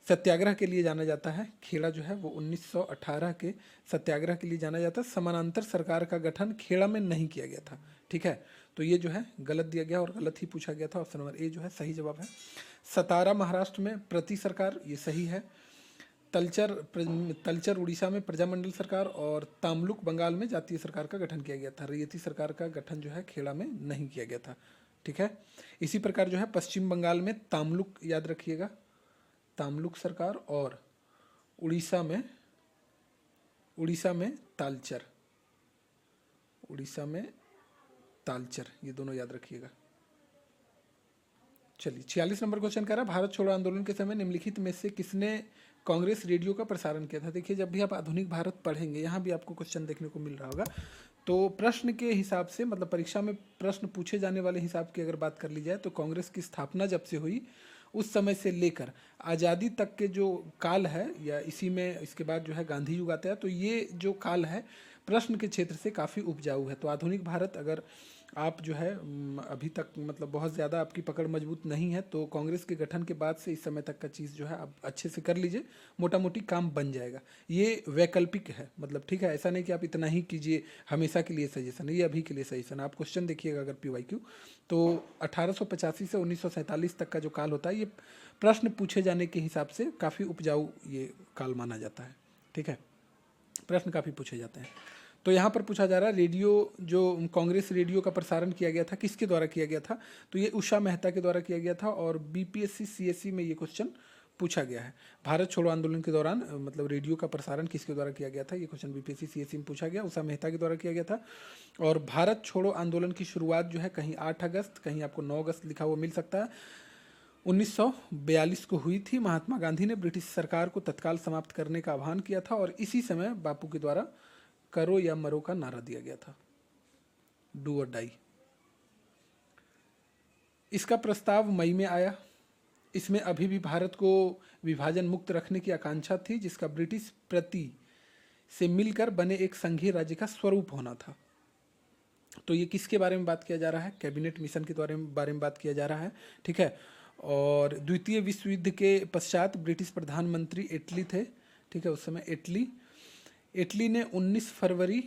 सत्याग्रह के लिए जाना जाता है। खेड़ा जो है वो 1918 के सत्याग्रह के लिए जाना जाता है। समानांतर सरकार का गठन खेड़ा में नहीं किया गया था। ठीक है, तो ये जो है गलत दिया गया और गलत ही पूछा गया था। ऑप्शन नंबर ए जो है सही जवाब है। सतारा महाराष्ट्र में प्रति सरकार, ये सही है। तलचर उड़ीसा में प्रजामंडल सरकार और तामलुक बंगाल में जातीय सरकार का गठन किया गया था। रैयती सरकार का गठन जो है खेड़ा में नहीं किया गया था। ठीक है, इसी प्रकार जो है पश्चिम बंगाल में तामलुक, याद रखिएगा, तामलुक सरकार, और उड़ीसा में तालचर, ये दोनों याद रखिएगा। चलिए 46 नंबर क्वेश्चन कह रहा है भारत छोड़ो आंदोलन के समय निम्नलिखित में से किसने कांग्रेस रेडियो का प्रसारण किया था? देखिए, जब भी आप आधुनिक भारत पढ़ेंगे यहाँ भी आपको क्वेश्चन देखने को मिल रहा होगा। तो प्रश्न के हिसाब से, मतलब परीक्षा में प्रश्न पूछे जाने वाले हिसाब की अगर बात कर ली जाए तो कांग्रेस की स्थापना जब से हुई उस समय से लेकर आज़ादी तक के जो काल है, या इसी में इसके बाद जो है गांधी युग आता है, तो ये जो काल है प्रश्न के क्षेत्र से काफ़ी उपजाऊ है। तो आधुनिक भारत अगर आप जो है अभी तक मतलब बहुत ज़्यादा आपकी पकड़ मजबूत नहीं है तो कांग्रेस के गठन के बाद से इस समय तक का चीज़ जो है आप अच्छे से कर लीजिए, मोटा मोटी काम बन जाएगा। ये वैकल्पिक है, मतलब ठीक है, ऐसा नहीं कि आप इतना ही कीजिए हमेशा के लिए सजेशन, ये अभी के लिए सजेशन। आप क्वेश्चन देखिएगा अगर PYQ, तो 1885 से 1947 तक का जो काल होता है ये प्रश्न पूछे जाने के हिसाब से काफ़ी उपजाऊ ये काल माना जाता है। ठीक है, प्रश्न काफ़ी पूछे जाते हैं। तो यहाँ पर पूछा जा रहा है रेडियो, जो कांग्रेस रेडियो का प्रसारण किया गया था किसके द्वारा किया गया था, तो ये उषा मेहता के द्वारा किया गया था। और BPSC CSE में ये क्वेश्चन पूछा गया है। भारत छोड़ो आंदोलन के दौरान मतलब रेडियो का प्रसारण किसके द्वारा किया गया था, ये क्वेश्चन BPSC CSE में पूछा गया, उषा मेहता के द्वारा किया गया था। और भारत छोड़ो आंदोलन की शुरुआत जो है कहीं 8 अगस्त, कहीं आपको 9 अगस्त लिखा हुआ मिल सकता है, 1942 को हुई थी। महात्मा गांधी ने ब्रिटिश सरकार को तत्काल समाप्त करने का आह्वान किया था और इसी समय बापू के द्वारा करो या मरो का नारा दिया गया था, डू और डाई। इसका प्रस्ताव मई में आया। इसमें अभी भी भारत को विभाजन मुक्त रखने की आकांक्षा थी, जिसका ब्रिटिश प्रति से मिलकर बने एक संघीय राज्य का स्वरूप होना था। तो ये किसके बारे में बात किया जा रहा है, कैबिनेट मिशन के बारे में बात किया जा रहा है। ठीक है, और द्वितीय विश्व युद्ध के पश्चात ब्रिटिश प्रधानमंत्री एटली थे। ठीक है, उस समय एटली ने 19 फरवरी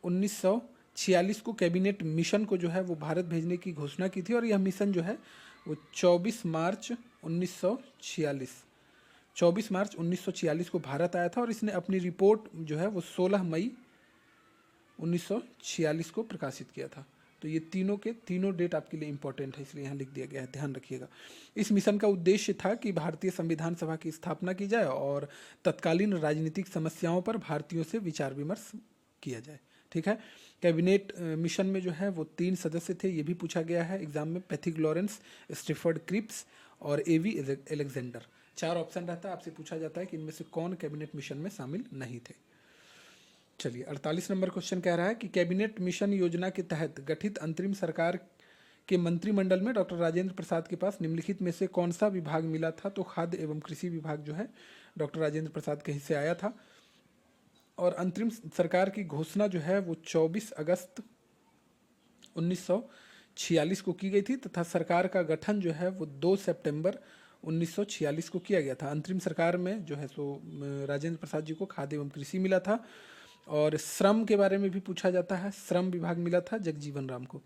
1946 को कैबिनेट मिशन को जो है वो भारत भेजने की घोषणा की थी। और यह मिशन जो है वो 24 मार्च 1946 को भारत आया था और इसने अपनी रिपोर्ट जो है वो 16 मई 1946 को प्रकाशित किया था। तो ये तीनों डेट आपके लिए इंपॉर्टेंट है, इसलिए यहाँ लिख दिया गया है, ध्यान रखिएगा। इस मिशन का उद्देश्य था कि भारतीय संविधान सभा की स्थापना की जाए और तत्कालीन राजनीतिक समस्याओं पर भारतीयों से विचार विमर्श किया जाए। ठीक है, कैबिनेट मिशन में जो है वो 3 सदस्य थे, ये भी पूछा गया है एग्जाम में, पैथिक लॉरेंस, स्टीफर्ड क्रिप्स और AV एलेक्जेंडर। 4 ऑप्शन रहता है, आपसे पूछा जाता है कि इनमें से कौन कैबिनेट मिशन में शामिल नहीं थे। चलिए 48 नंबर क्वेश्चन कह रहा है कि कैबिनेट मिशन योजना के तहत गठित अंतरिम सरकार के मंत्रिमंडल में डॉक्टर राजेंद्र प्रसाद के पास निम्नलिखित में से कौन सा विभाग मिला था, तो खाद्य एवं कृषि विभाग जो है डॉक्टर राजेंद्र प्रसाद के हिस्से आया था। और अंतरिम सरकार की घोषणा जो है वो 24 अगस्त 1946 को की गई थी तथा सरकार का गठन जो है वो 2 सितंबर 1946 को किया गया था। अंतरिम सरकार में जो है सो राजेंद्र प्रसाद जी को खाद्य एवं कृषि मिला था। और श्रम के बारे में भी पूछा जाता है, श्रम विभाग मिला था जगजीवन राम को।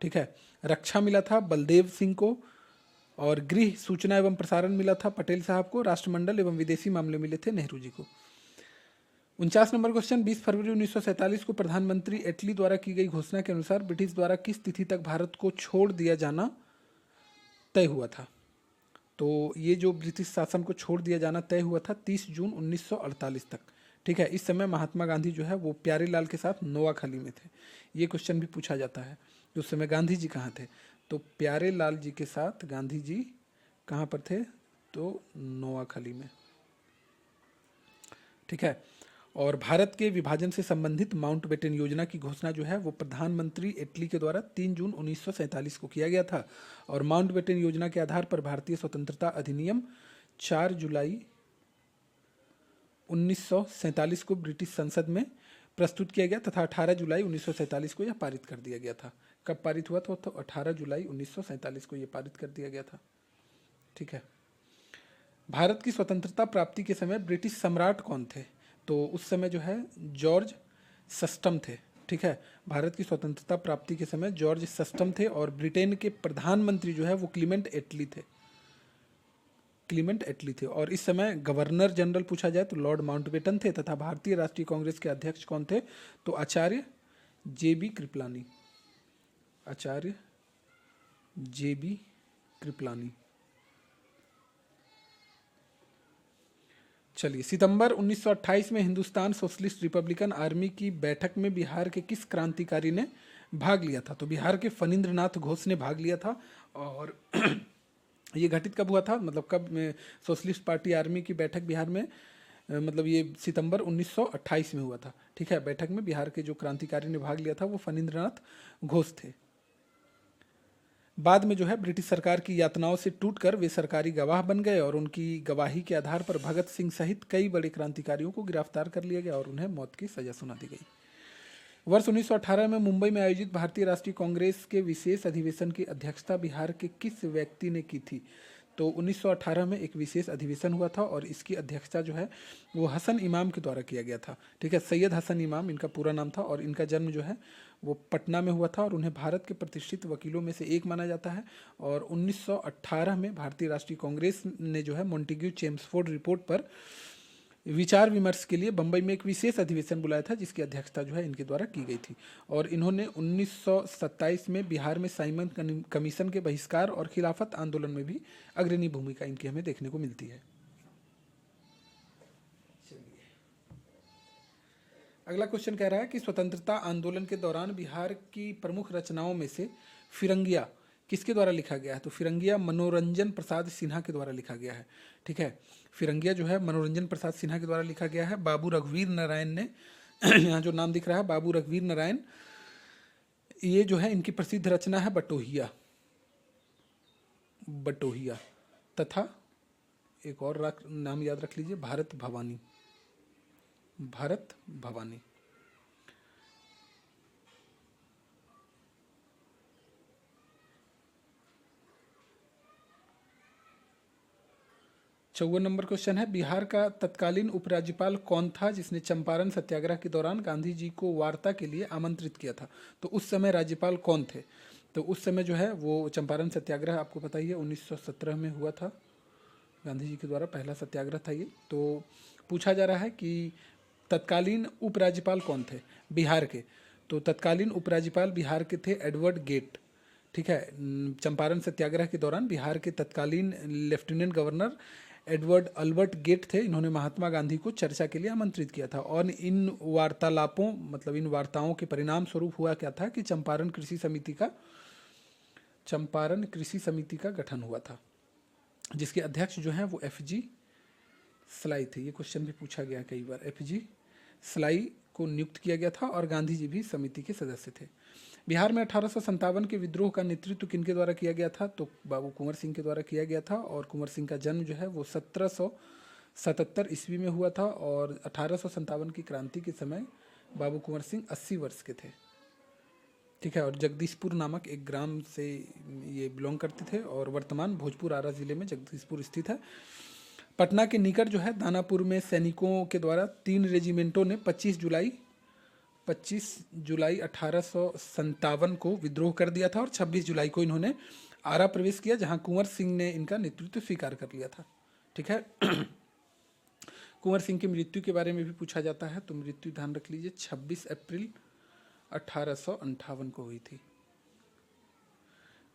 ठीक है, रक्षा मिला था बलदेव सिंह को। और गृह, सूचना एवं प्रसारण मिला था पटेल साहब को। राष्ट्रमंडल एवं विदेशी मामले मिले थे नेहरू जी को। 49 नंबर क्वेश्चन, 20 फरवरी 1947 को प्रधानमंत्री एटली द्वारा की गई घोषणा के अनुसार ब्रिटिश द्वारा किस तिथि तक भारत को छोड़ दिया जाना तय हुआ था, तो ये जो ब्रिटिश शासन को छोड़ दिया जाना तय हुआ था 30 जून 1948 तक। ठीक है, इस समय महात्मा गांधी जो है वो प्यारेलाल के साथ नोआखली में थे। ये क्वेश्चन भी पूछा जाता है, उस समय गांधी जी कहाँ थे, तो प्यारेलाल जी के साथ गांधी जी कहाँ पर थे, तो नोआखली में। ठीक है, और भारत के विभाजन से संबंधित माउंटबेटन योजना की घोषणा जो है वो प्रधानमंत्री एटली के द्वारा 3 जून 1947 को किया गया था। और माउंटबेटन योजना के आधार पर भारतीय स्वतंत्रता अधिनियम 4 जुलाई 1947 को ब्रिटिश संसद में प्रस्तुत किया गया तथा 18 जुलाई 1947 को यह पारित कर दिया गया था। कब पारित हुआ था, तो 18 जुलाई 1947 को यह पारित कर दिया गया था। ठीक है, भारत की स्वतंत्रता प्राप्ति के समय ब्रिटिश सम्राट कौन थे, तो उस समय जो है जॉर्ज सस्टम थे। ठीक है, भारत की स्वतंत्रता प्राप्ति के समय जॉर्ज सस्टम थे। और ब्रिटेन के प्रधानमंत्री जो है वो क्लीमेंट एटली थे। और इस समय गवर्नर जनरल पूछा जाए तो लॉर्ड माउंटबेटन थे तथा भारतीय राष्ट्रीय कांग्रेस के अध्यक्ष कौन थे, तो आचार्य JB कृपलानी। चलिए, सितंबर 1928 में हिंदुस्तान सोशलिस्ट रिपब्लिकन आर्मी की बैठक में बिहार के किस क्रांतिकारी ने भाग लिया था, तो बिहार के फणींद्रनाथ घोष ने भाग लिया था। और ये घटित कब हुआ था, मतलब कब में सोशलिस्ट पार्टी आर्मी की बैठक बिहार में मतलब ये सितंबर 1928 में हुआ था। ठीक है, बैठक में बिहार के जो क्रांतिकारी ने भाग लिया था वो फणींद्रनाथ घोष थे। बाद में जो है ब्रिटिश सरकार की यातनाओं से टूटकर वे सरकारी गवाह बन गए और उनकी गवाही के आधार पर भगत सिंह सहित कई बड़े क्रांतिकारियों को गिरफ्तार कर लिया गया और उन्हें मौत की सजा सुना दी गई। वर्ष 1918 में मुंबई में आयोजित भारतीय राष्ट्रीय कांग्रेस के विशेष अधिवेशन की अध्यक्षता बिहार के किस व्यक्ति ने की थी? तो 1918 में एक विशेष अधिवेशन हुआ था और इसकी अध्यक्षता जो है वो हसन इमाम के द्वारा किया गया था। ठीक है, सैयद हसन इमाम इनका पूरा नाम था और इनका जन्म जो है वो पटना में हुआ था और उन्हें भारत के प्रतिष्ठित वकीलों में से एक माना जाता है। और 1918 में भारतीय राष्ट्रीय कांग्रेस ने जो है मॉन्टेग्यू चेम्सफोर्ड रिपोर्ट पर विचार विमर्श के लिए बंबई में एक विशेष अधिवेशन बुलाया था जिसकी अध्यक्षता जो है इनके द्वारा की गई थी। और इन्होंने 1927 में बिहार में साइमन कमीशन के बहिष्कार और खिलाफत आंदोलन में भी अग्रणी भूमिका इनकी हमें देखने को मिलती है। अगला क्वेश्चन कह रहा है कि स्वतंत्रता आंदोलन के दौरान बिहार की प्रमुख रचनाओं में से फिरंगिया किसके द्वारा लिखा गया है? तो फिरंगिया मनोरंजन प्रसाद सिन्हा के द्वारा लिखा गया है। ठीक है, फिरंगिया जो है मनोरंजन प्रसाद सिन्हा के द्वारा लिखा गया है। बाबू रघुवीर नारायण ने यहाँ जो नाम दिख रहा है बाबू रघुवीर नारायण, ये जो है इनकी प्रसिद्ध रचना है बटोहिया। बटोहिया तथा एक और नाम याद रख लीजिए, भारत भवानी। भारत भवानी। चौवन नंबर क्वेश्चन है, बिहार का तत्कालीन उपराज्यपाल कौन था जिसने चंपारण सत्याग्रह के दौरान गांधी जी को वार्ता के लिए आमंत्रित किया था? तो उस समय राज्यपाल कौन थे? तो उस समय जो है वो चंपारण सत्याग्रह आपको पता ही है 1917 में हुआ था, गांधी जी के द्वारा पहला सत्याग्रह था ये। तो पूछा जा रहा है कि तत्कालीन उपराज्यपाल कौन थे बिहार के? तो तत्कालीन उपराज्यपाल बिहार के थे एडवर्ड गेट। ठीक है, चंपारण सत्याग्रह के दौरान बिहार के तत्कालीन lieutenant governor Edward Albert Gait थे। इन्होंने महात्मा गांधी को चर्चा के लिए आमंत्रित किया था और इन वार्तालापों मतलब इन वार्ताओं के परिणाम स्वरूप हुआ क्या था कि चंपारण कृषि समिति का गठन हुआ था जिसके अध्यक्ष जो हैं वो FG सलाई थे। ये क्वेश्चन भी पूछा गया कई बार। FG सलाई को नियुक्त किया गया था और गांधी जी भी समिति के सदस्य थे। बिहार में 1857 के विद्रोह का नेतृत्व किनके द्वारा किया गया था? तो बाबू कुंवर सिंह के द्वारा किया गया था और कुंवर सिंह का जन्म जो है वो 1777 ईस्वी में हुआ था और 1857 की क्रांति के समय बाबू कुंवर सिंह 80 वर्ष के थे। ठीक है, और जगदीशपुर नामक एक ग्राम से ये बिलोंग करते थे और वर्तमान भोजपुर आरा जिले में जगदीशपुर स्थित है। पटना के निकट जो है दानापुर में सैनिकों के द्वारा 3 रेजिमेंटों ने 25 जुलाई 1857 को विद्रोह कर दिया था और 26 जुलाई को इन्होंने आरा प्रवेश किया जहां कुंवर सिंह ने इनका नेतृत्व स्वीकार कर लिया था। ठीक है, कुंवर सिंह की मृत्यु के बारे में भी पूछा जाता है, तो मृत्यु ध्यान रख लीजिए 26 अप्रैल 1858 को हुई थी।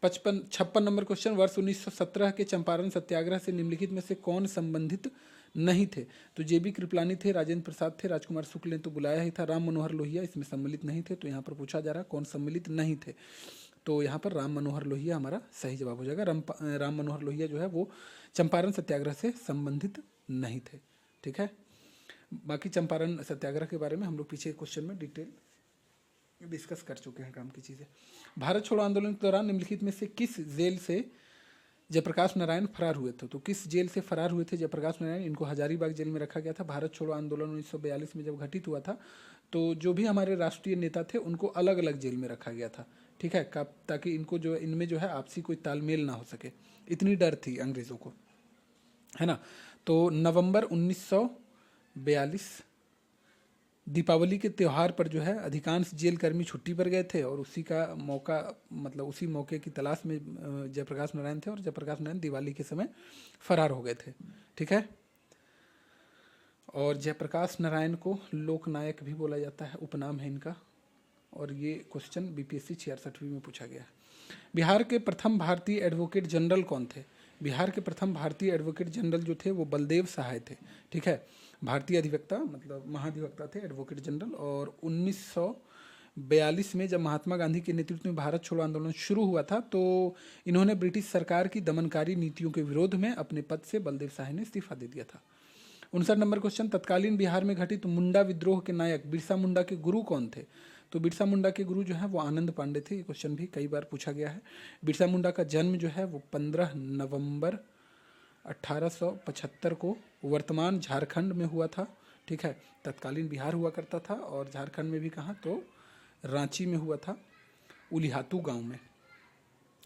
56 नंबर क्वेश्चन, वर्ष 1917 के चंपारण सत्याग्रह से निम्नलिखित में से कौन संबंधित नहीं थे? तो JB कृपलानी थे, राजेंद्र प्रसाद थे, राजकुमार शुक्ल ने तो बुलाया ही था, राम मनोहर लोहिया इसमें सम्मिलित नहीं थे। तो यहाँ पर पूछा जा रहा है कौन सम्मिलित नहीं थे? तो यहाँ पर राम मनोहर लोहिया हमारा सही जवाब हो जाएगा। राम मनोहर लोहिया जो है वो चंपारण सत्याग्रह से संबंधित नहीं थे। ठीक है, बाकी चंपारण सत्याग्रह के बारे में हम लोग पीछे क्वेश्चन में डिटेल डिस्कस कर चुके हैं काम की चीज़ें। भारत छोड़ो आंदोलन के दौरान निम्नलिखित में से किस जेल से जयप्रकाश नारायण फरार हुए थे? तो किस जेल से फरार हुए थे जयप्रकाश नारायण? इनको हजारीबाग जेल में रखा गया था। भारत छोड़ो आंदोलन 1942 में जब घटित हुआ था तो जो भी हमारे राष्ट्रीय नेता थे उनको अलग अलग जेल में रखा गया था। ठीक है, ताकि इनको जो इनमें जो है आपसी कोई तालमेल ना हो सके, इतनी डर थी अंग्रेज़ों को, है ना। तो नवंबर 1942 दीपावली के त्यौहार पर जो है अधिकांश जेल कर्मी छुट्टी पर गए थे और उसी मौके की तलाश में जयप्रकाश नारायण थे और जयप्रकाश नारायण दिवाली के समय फरार हो गए थे। ठीक है, और जयप्रकाश नारायण को लोकनायक भी बोला जाता है, उपनाम है इनका। और ये क्वेश्चन BPSC 66वीं में पूछा गया है। बिहार के प्रथम भारतीय एडवोकेट जनरल कौन थे? बिहार के प्रथम भारतीय एडवोकेट जनरल जो थे वो बलदेव सहाय थे। ठीक है, भारतीय अधिवक्ता मतलब महाधिवक्ता थे, एडवोकेट जनरल। और 1942 में जब महात्मा गांधी के नेतृत्व में भारत छोड़ो आंदोलन शुरू हुआ था तो इन्होंने ब्रिटिश सरकार की दमनकारी नीतियों के विरोध में अपने पद से बलदेव सहाय ने इस्तीफा दे दिया था। 59 नंबर क्वेश्चन, तत्कालीन बिहार में घटित मुंडा विद्रोह के नायक बिरसा मुंडा के गुरु कौन थे? तो बिरसा मुंडा के गुरु जो है वो आनंद पांडे थे। ये क्वेश्चन भी कई बार पूछा गया है। बिरसा मुंडा का जन्म जो है वो 15 नवंबर 1875 को वर्तमान झारखंड में हुआ था। ठीक है, तत्कालीन बिहार हुआ करता था और झारखंड में भी कहाँ, तो रांची में हुआ था, उलिहातू गांव में।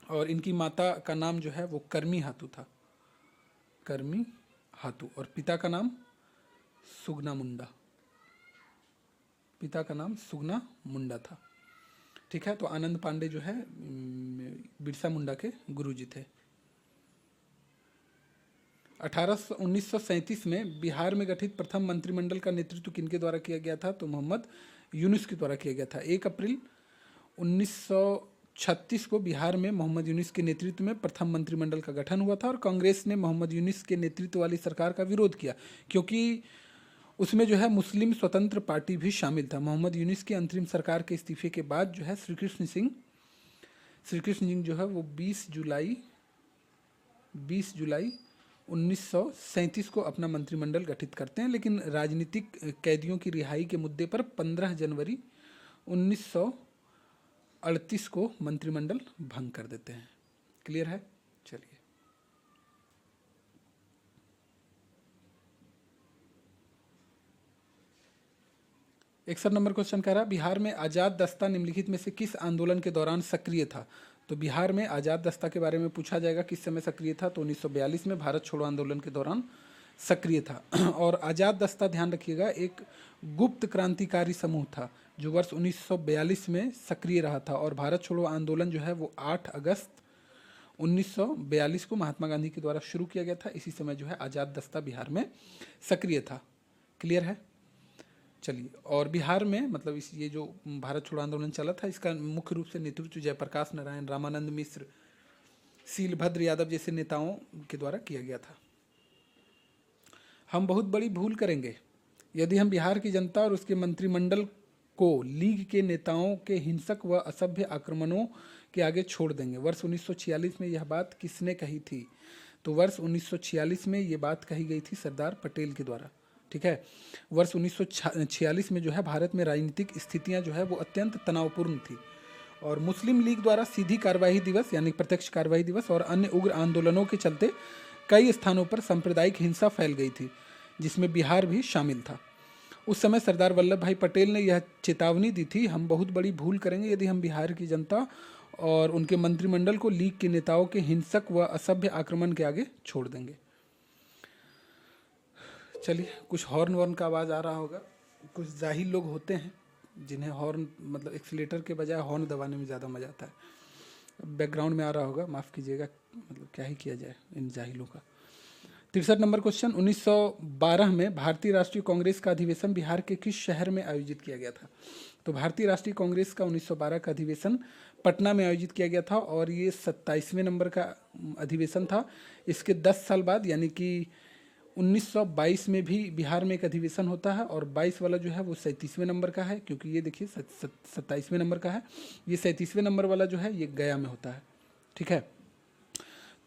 और इनकी माता का नाम जो है वो कर्मी हातू था, कर्मी हातू, और पिता का नाम सुगना मुंडा, पिता का नाम सुगना मुंडा था। ठीक है, तो आनंद पांडे जो है बिरसा मुंडा के गुरुजी थे। 1937 में बिहार में गठित प्रथम मंत्रिमंडल का नेतृत्व किनके द्वारा किया गया था? तो मोहम्मद यूनुस के द्वारा किया गया था। 1 अप्रैल 1936 को बिहार में मोहम्मद यूनुस के नेतृत्व में प्रथम मंत्रिमंडल का गठन हुआ था और कांग्रेस ने मोहम्मद यूनुस के नेतृत्व वाली सरकार का विरोध किया, क्योंकि उसमें जो है मुस्लिम स्वतंत्र पार्टी भी शामिल था। मोहम्मद यूनुस की अंतरिम सरकार के इस्तीफे के बाद जो है श्री कृष्ण सिंह जो है वो 20 जुलाई 1937 को अपना मंत्रिमंडल गठित करते हैं, लेकिन राजनीतिक कैदियों की रिहाई के मुद्दे पर 15 जनवरी 1938 को मंत्रिमंडल भंग कर देते हैं। क्लियर है? चलिए, 61 नंबर क्वेश्चन कह रहा है, बिहार में आज़ाद दस्ता निम्नलिखित में से किस आंदोलन के दौरान सक्रिय था? तो बिहार में आज़ाद दस्ता के बारे में पूछा जाएगा, किस समय सक्रिय था? तो 1942 में भारत छोड़ो आंदोलन के दौरान सक्रिय था। और आज़ाद दस्ता, ध्यान रखिएगा, एक गुप्त क्रांतिकारी समूह था जो वर्ष 1942 में सक्रिय रहा था। और भारत छोड़ो आंदोलन जो है वो 8 अगस्त 1942 को महात्मा गांधी के द्वारा शुरू किया गया था। इसी समय जो है आज़ाद दस्ता बिहार में सक्रिय था। क्लियर है? चलिए, और बिहार में मतलब ये जो भारत छोड़ो आंदोलन चला था, इसका मुख्य रूप से नेतृत्व जयप्रकाश नारायण, रामानंद मिश्र, शीलभद्र यादव जैसे नेताओं के द्वारा किया गया था। हम बहुत बड़ी भूल करेंगे यदि हम बिहार की जनता और उसके मंत्रिमंडल को लीग के नेताओं के हिंसक व असभ्य आक्रमणों के आगे छोड़ देंगे। वर्ष 1946 में यह बात किसने कही थी? तो वर्ष 1946 में ये बात कही गई थी सरदार पटेल के द्वारा। ठीक है, वर्ष 1946 में जो है भारत में राजनीतिक स्थितियां जो है वो अत्यंत तनावपूर्ण थी और मुस्लिम लीग द्वारा सीधी कार्यवाही दिवस यानी प्रत्यक्ष कार्यवाही दिवस और अन्य उग्र आंदोलनों के चलते कई स्थानों पर सांप्रदायिक हिंसा फैल गई थी, जिसमें बिहार भी शामिल था। उस समय सरदार वल्लभ भाई पटेल ने यह चेतावनी दी थी, हम बहुत बड़ी भूल करेंगे यदि हम बिहार की जनता और उनके मंत्रिमंडल को लीग के नेताओं के हिंसक व असभ्य आक्रमण के आगे छोड़ देंगे। चलिए, कुछ हॉर्न वॉर्न का आवाज़ आ रहा होगा। कुछ जाहिल लोग होते हैं जिन्हें हॉर्न मतलब एक्सीलेटर के बजाय हॉर्न दबाने में ज़्यादा मज़ा आता है। बैकग्राउंड में आ रहा होगा, माफ़ कीजिएगा, मतलब क्या ही किया जाए इन जाहिलों का। 63 नंबर क्वेश्चन, 1912 में भारतीय राष्ट्रीय कांग्रेस का अधिवेशन बिहार के किस शहर में आयोजित किया गया था? तो भारतीय राष्ट्रीय कांग्रेस का 1912 का अधिवेशन पटना में आयोजित किया गया था और ये 27वें नंबर का अधिवेशन था। इसके 10 साल बाद यानी कि 1922 में भी बिहार में एक अधिवेशन होता है और 22 वाला जो है वो 37वें नंबर का है, क्योंकि ये देखिए 27वें नंबर का है। ये 37वें नंबर वाला जो है ये गया में होता है। ठीक है,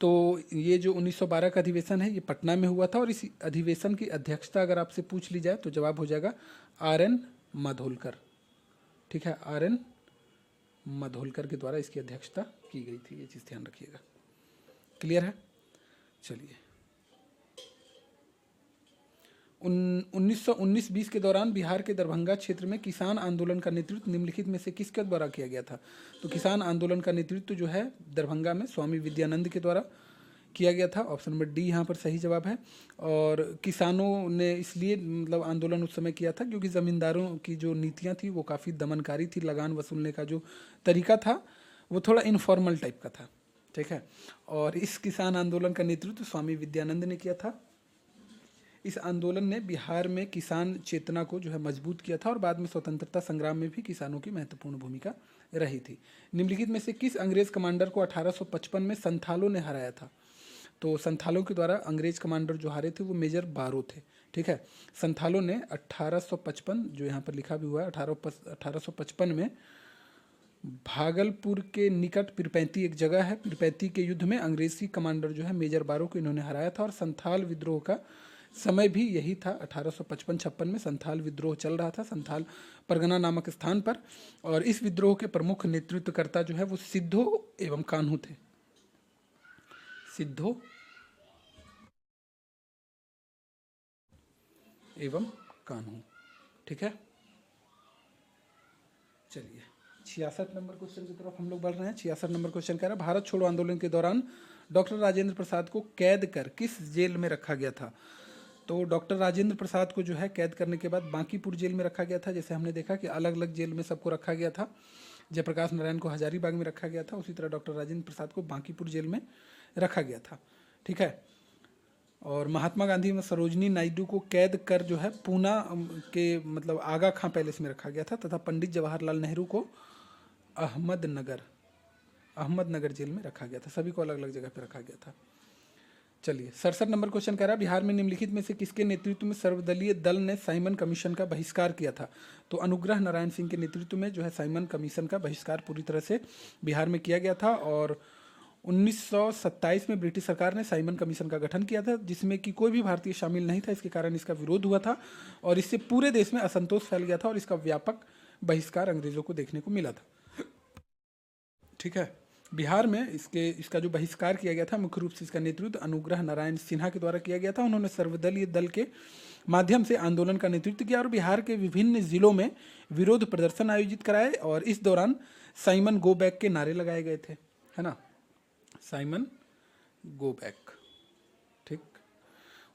तो ये जो 1912 का अधिवेशन है ये पटना में हुआ था और इस अधिवेशन की अध्यक्षता अगर आपसे पूछ ली जाए तो जवाब हो जाएगा RN माधोलकर। ठीक है, RN माधोलकर के द्वारा इसकी अध्यक्षता की गई थी, ये चीज़ ध्यान रखिएगा। क्लियर है? चलिए, 1919-20 के दौरान बिहार के दरभंगा क्षेत्र में किसान आंदोलन का नेतृत्व निम्नलिखित में से किसके द्वारा किया गया था? तो किसान आंदोलन का नेतृत्व जो है दरभंगा में स्वामी विद्यानंद के द्वारा किया गया था। ऑप्शन नंबर डी यहाँ पर सही जवाब है। और किसानों ने इसलिए मतलब आंदोलन उस समय किया था क्योंकि ज़मींदारों की जो नीतियाँ थी वो काफ़ी दमनकारी थी। लगान वसूलने का जो तरीका था वो थोड़ा इनफॉर्मल टाइप का था। ठीक है, और इस किसान आंदोलन का नेतृत्व स्वामी विद्यानंद ने किया था। इस आंदोलन ने बिहार में किसान चेतना को जो है मजबूत किया था और बाद में स्वतंत्रता संग्राम में भी किसानों की महत्वपूर्ण भूमिका रही थी। निम्नलिखित में से किस अंग्रेज कमांडर को 1855 में संथालों ने हराया था? तो संथालों के द्वारा अंग्रेज कमांडर जो हारे थे वो मेजर बारो थे। ठीक है, संथालों ने 1855 जो यहाँ पर लिखा भी हुआ है 1855 में भागलपुर के निकट पिरपैंती एक जगह है, पिरपैंती के युद्ध में अंग्रेजी कमांडर जो है मेजर बारो को इन्होंने हराया था और संथाल विद्रोह का समय भी यही था, 1855-56 में संथाल विद्रोह चल रहा था संथाल परगना नामक स्थान पर। और इस विद्रोह के प्रमुख नेतृत्वकर्ता जो है वो सिद्धो एवं कान्हू थे। सिद्धो एवं कान्हू, ठीक है। चलिए 66 नंबर क्वेश्चन की तरफ हम लोग बढ़ रहे हैं। 66 नंबर क्वेश्चन कह रहा है, भारत छोड़ो आंदोलन के दौरान डॉक्टर राजेंद्र प्रसाद को कैद कर किस जेल में रखा गया था? तो डॉक्टर राजेंद्र प्रसाद को जो है कैद करने के बाद बांकीपुर जेल में रखा गया था। जैसे हमने देखा कि अलग अलग जेल में सबको रखा गया था। जयप्रकाश नारायण को हजारीबाग में रखा गया था, उसी तरह डॉक्टर राजेंद्र प्रसाद को बांकीपुर जेल में रखा गया था, ठीक है। और महात्मा गांधी में सरोजनी नायडू को कैद कर जो है पूना के मतलब आगा खां पैलेस में रखा गया था, तथा पंडित जवाहरलाल नेहरू को अहमदनगर जेल में रखा गया था। सभी को अलग अलग जगह पर रखा गया था। चलिए 67 नंबर क्वेश्चन कह रहा है, बिहार में निम्नलिखित में से किसके नेतृत्व में सर्वदलीय दल ने साइमन कमीशन का बहिष्कार किया था? तो अनुग्रह नारायण सिंह के नेतृत्व में जो है साइमन कमीशन का बहिष्कार पूरी तरह से बिहार में किया गया था। और 1927 में ब्रिटिश सरकार ने साइमन कमीशन का गठन किया था, जिसमें कि कोई भी भारतीय शामिल नहीं था। इसके कारण इसका विरोध हुआ था और इससे पूरे देश में असंतोष फैल गया था और इसका व्यापक बहिष्कार अंग्रेजों को देखने को मिला था, ठीक है। बिहार में इसका जो बहिष्कार किया गया था, मुख्य रूप से इसका नेतृत्व अनुग्रह नारायण सिन्हा के द्वारा किया गया था। उन्होंने सर्वदलीय दल के माध्यम से आंदोलन का नेतृत्व किया और बिहार के विभिन्न जिलों में विरोध प्रदर्शन आयोजित कराए और इस दौरान साइमन गो बैक के नारे लगाए गए थे, है ना, साइमन गो बैक, ठीक।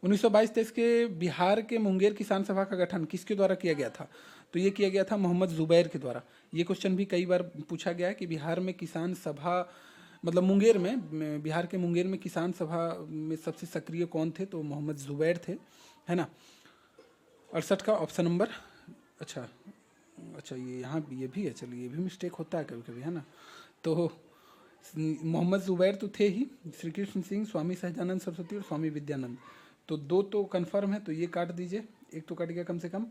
1922-23 के बिहार के मुंगेर किसान सभा का गठन किसके द्वारा किया गया था? तो ये किया गया था मोहम्मद जुबैर के द्वारा। ये क्वेश्चन भी कई बार पूछा गया है कि बिहार में किसान सभा मतलब मुंगेर में, बिहार के मुंगेर में किसान सभा में सबसे सक्रिय कौन थे? तो मोहम्मद जुबैर थे, है ना। 68 का ऑप्शन नंबर, अच्छा ये यहाँ ये भी है, चलिए ये भी मिस्टेक होता है कभी कभी, है ना। तो मोहम्मद जुबैर तो थे ही, श्री कृष्ण सिंह, स्वामी सहजानंद सरस्वती और स्वामी विद्यानंद, तो दो तो कन्फर्म है, तो ये काट दीजिए, एक तो कट गया कम से कम।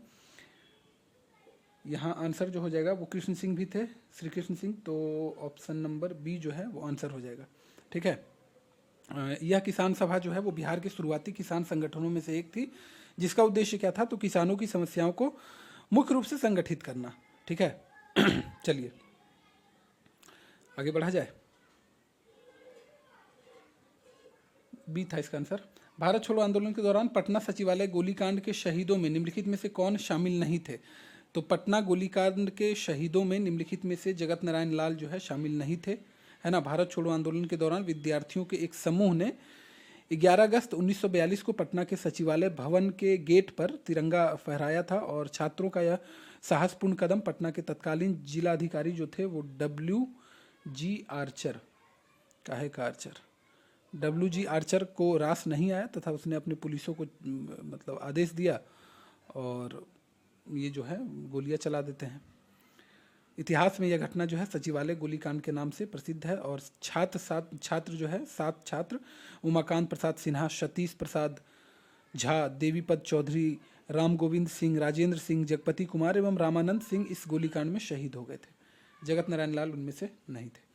यहाँ आंसर जो हो जाएगा वो कृष्ण सिंह भी थे, श्री कृष्ण सिंह, तो ऑप्शन नंबर बी जो है वो आंसर हो जाएगा, ठीक है। यह किसान सभा जो है वो बिहार के शुरुआती किसान संगठनों में से एक थी, जिसका उद्देश्य क्या था? तो किसानों की समस्याओं को मुख्य रूप से संगठित करना, ठीक है। चलिए आगे बढ़ा जाए। बी था इसका आंसर। भारत छोड़ो आंदोलन के दौरान पटना सचिवालय गोलीकांड के शहीदों में निम्नलिखित में से कौन शामिल नहीं थे? तो पटना गोलीकांड के शहीदों में निम्नलिखित में से जगत नारायण लाल जो है शामिल नहीं थे, है ना। भारत छोड़ो आंदोलन के दौरान विद्यार्थियों के एक समूह ने 11 अगस्त 1942 को पटना के सचिवालय भवन के गेट पर तिरंगा फहराया था और छात्रों का यह साहसपूर्ण कदम पटना के तत्कालीन जिलाधिकारी जो थे वो WG आर्चर, काहे का आर्चर, WG आर्चर को रास नहीं आया तथा उसने अपने पुलिसों को मतलब आदेश दिया और ये जो है गोलियां चला देते हैं। इतिहास में यह घटना जो है सचिवालय गोलीकांड के नाम से प्रसिद्ध है। और छात्र जो है 7 छात्र उमाकांत प्रसाद सिन्हा, सतीश प्रसाद झा, देवीपद चौधरी, राम गोविंद सिंह, राजेंद्र सिंह, जगपति कुमार एवं रामानंद सिंह इस गोलीकांड में शहीद हो गए थे। जगत नारायण लाल उनमें से नहीं थे।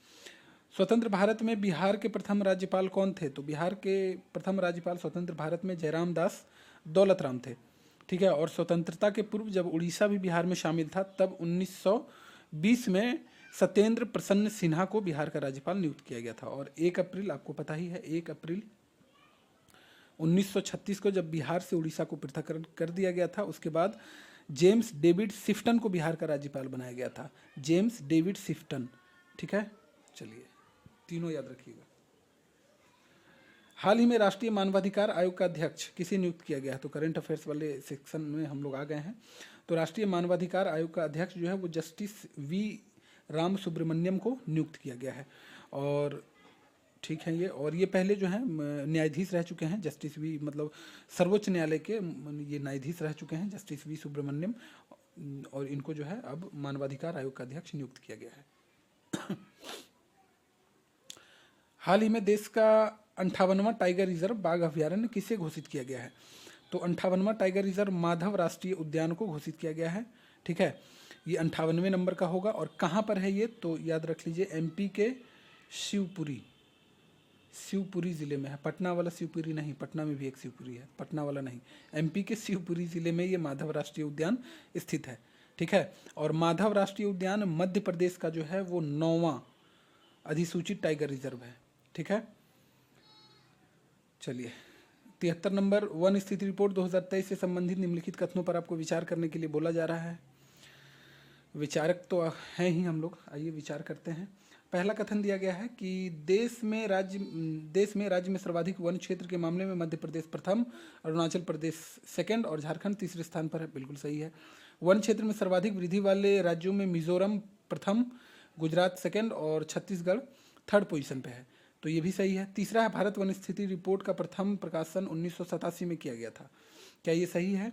स्वतंत्र भारत में बिहार के प्रथम राज्यपाल कौन थे? तो बिहार के प्रथम राज्यपाल स्वतंत्र भारत में जयराम दास दौलत राम थे, ठीक है। और स्वतंत्रता के पूर्व जब उड़ीसा भी बिहार में शामिल था तब 1920 में सत्येंद्र प्रसन्न सिन्हा को बिहार का राज्यपाल नियुक्त किया गया था। और 1 अप्रैल आपको पता ही है, 1 अप्रैल 1936 को जब बिहार से उड़ीसा को पृथक कर दिया गया था, उसके बाद जेम्स डेविड सिफ्टन को बिहार का राज्यपाल बनाया गया था। जेम्स डेविड सिफ्टन, ठीक है। चलिए तीनों याद रखिएगा। हाल ही में राष्ट्रीय मानवाधिकार आयोग का अध्यक्ष किसे नियुक्त किया गया है? तो करंट अफेयर्स वाले सेक्शन में हम लोग आ गए हैं। तो राष्ट्रीय मानवाधिकार आयोग का अध्यक्ष जो है वो जस्टिस वी राम सुब्रमण्यम को नियुक्त किया गया है। और ठीक है ये पहले जो है न्यायाधीश रह चुके हैं, जस्टिस वी मतलब सर्वोच्च न्यायालय के ये न्यायाधीश रह चुके हैं जस्टिस वी सुब्रमण्यम, और इनको जो है अब मानवाधिकार आयोग का अध्यक्ष नियुक्त किया गया है। हाल ही में देश का 58वां टाइगर रिजर्व बाघ अभ्यारण्य किसे घोषित किया गया है? तो 58वां टाइगर रिजर्व माधव राष्ट्रीय उद्यान को घोषित किया गया है, ठीक है। ये 58वें नंबर का होगा और कहाँ पर है ये? तो याद रख लीजिए MP के शिवपुरी, शिवपुरी ज़िले में है। पटना वाला शिवपुरी नहीं, पटना में भी एक शिवपुरी है, पटना वाला नहीं। एमपी के शिवपुरी ज़िले में ये माधव राष्ट्रीय उद्यान स्थित है, ठीक है। और माधव राष्ट्रीय उद्यान मध्य प्रदेश का जो है वो 9वां अधिसूचित टाइगर रिजर्व है, ठीक है। चलिए 73 नंबर, वन स्थिति रिपोर्ट 2023 से संबंधित निम्नलिखित कथनों पर आपको विचार करने के लिए बोला जा रहा है। विचारक तो हैं ही हम लोग, आइए विचार करते हैं। पहला कथन दिया गया है कि देश में राज्य में सर्वाधिक वन क्षेत्र के मामले में मध्य प्रदेश प्रथम, अरुणाचल प्रदेश सेकंड और झारखंड तीसरे स्थान पर है। बिल्कुल सही है। वन क्षेत्र में सर्वाधिक वृद्धि वाले राज्यों में मिजोरम प्रथम, गुजरात सेकंड और छत्तीसगढ़ थर्ड पोजीशन पे है, तो ये भी सही है। तीसरा है भारत वन स्थिति रिपोर्ट का प्रथम प्रकाशन 1987 में किया गया था, क्या ये सही है?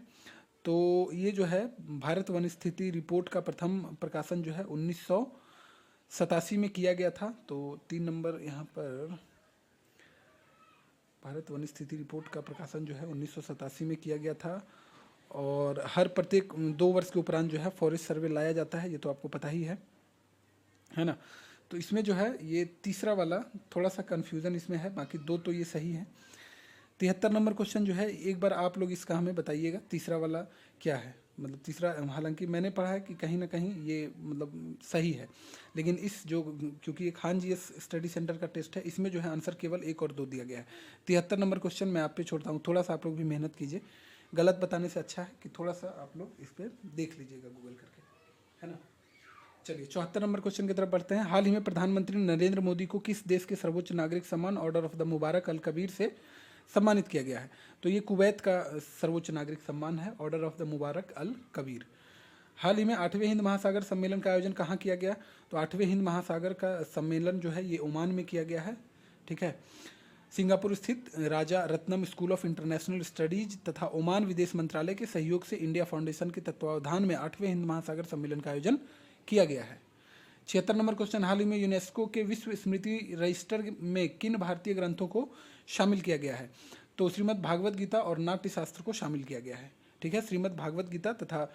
तो ये जो है भारत वन स्थिति रिपोर्ट का प्रथम प्रकाशन जो है 1987 में किया गया था। तो 3 नंबर यहाँ पर भारत वन स्थिति रिपोर्ट का प्रकाशन जो है 1987 में किया गया था। और हर प्रत्येक 2 वर्ष के उपरांत जो है फॉरेस्ट सर्वे लाया जाता है, ये तो आपको पता ही है ना। तो इसमें जो है ये तीसरा वाला थोड़ा सा कन्फ्यूज़न इसमें है, बाकी 2 तो ये सही है। 73 नंबर क्वेश्चन जो है एक बार आप लोग इसका हमें बताइएगा, तीसरा वाला क्या है। मतलब तीसरा, हालांकि मैंने पढ़ा है कि कहीं ना कहीं ये मतलब सही है, लेकिन इस जो क्योंकि एक खान जीएस स्टडी सेंटर का टेस्ट है, इसमें जो है आंसर केवल 1 और 2 दिया गया है। 73 नंबर क्वेश्चन मैं आप पे छोड़ता हूँ, थोड़ा सा आप लोग भी मेहनत कीजिए। गलत बताने से अच्छा है कि थोड़ा सा आप लोग इस पर देख लीजिएगा गूगल करके, है ना। चलिए 74 नंबर क्वेश्चन की तरफ बढ़ते हैं। हाल ही में प्रधानमंत्री नरेंद्र मोदी को किस देश के सर्वोच्च नागरिक सम्मान ऑर्डर ऑफ द मुबारक अल कबीर से सम्मानित किया गया है? तो ये कुवैत का सर्वोच्च नागरिक सम्मान है, ऑर्डर ऑफ द मुबारक अल कबीर। हाल ही में 8वें हिंद महासागर सम्मेलन का आयोजन कहाँ किया गया? तो 8वें हिंद महासागर का सम्मेलन जो है ये ओमान में किया गया है, ठीक है। सिंगापुर स्थित Rajaratnam school of international studies तथा ओमान विदेश मंत्रालय के सहयोग से इंडिया फाउंडेशन के तत्वावधान में 8वें हिंद महासागर सम्मेलन का आयोजन किया गया है। 76 नंबर क्वेश्चन, हाल ही में यूनेस्को के विश्व स्मृति रजिस्टर में किन भारतीय ग्रंथों को शामिल किया गया है? तो श्रीमद् भागवत गीता और नाट्य शास्त्र को शामिल किया गया है, ठीक है। श्रीमद् भागवत गीता तथा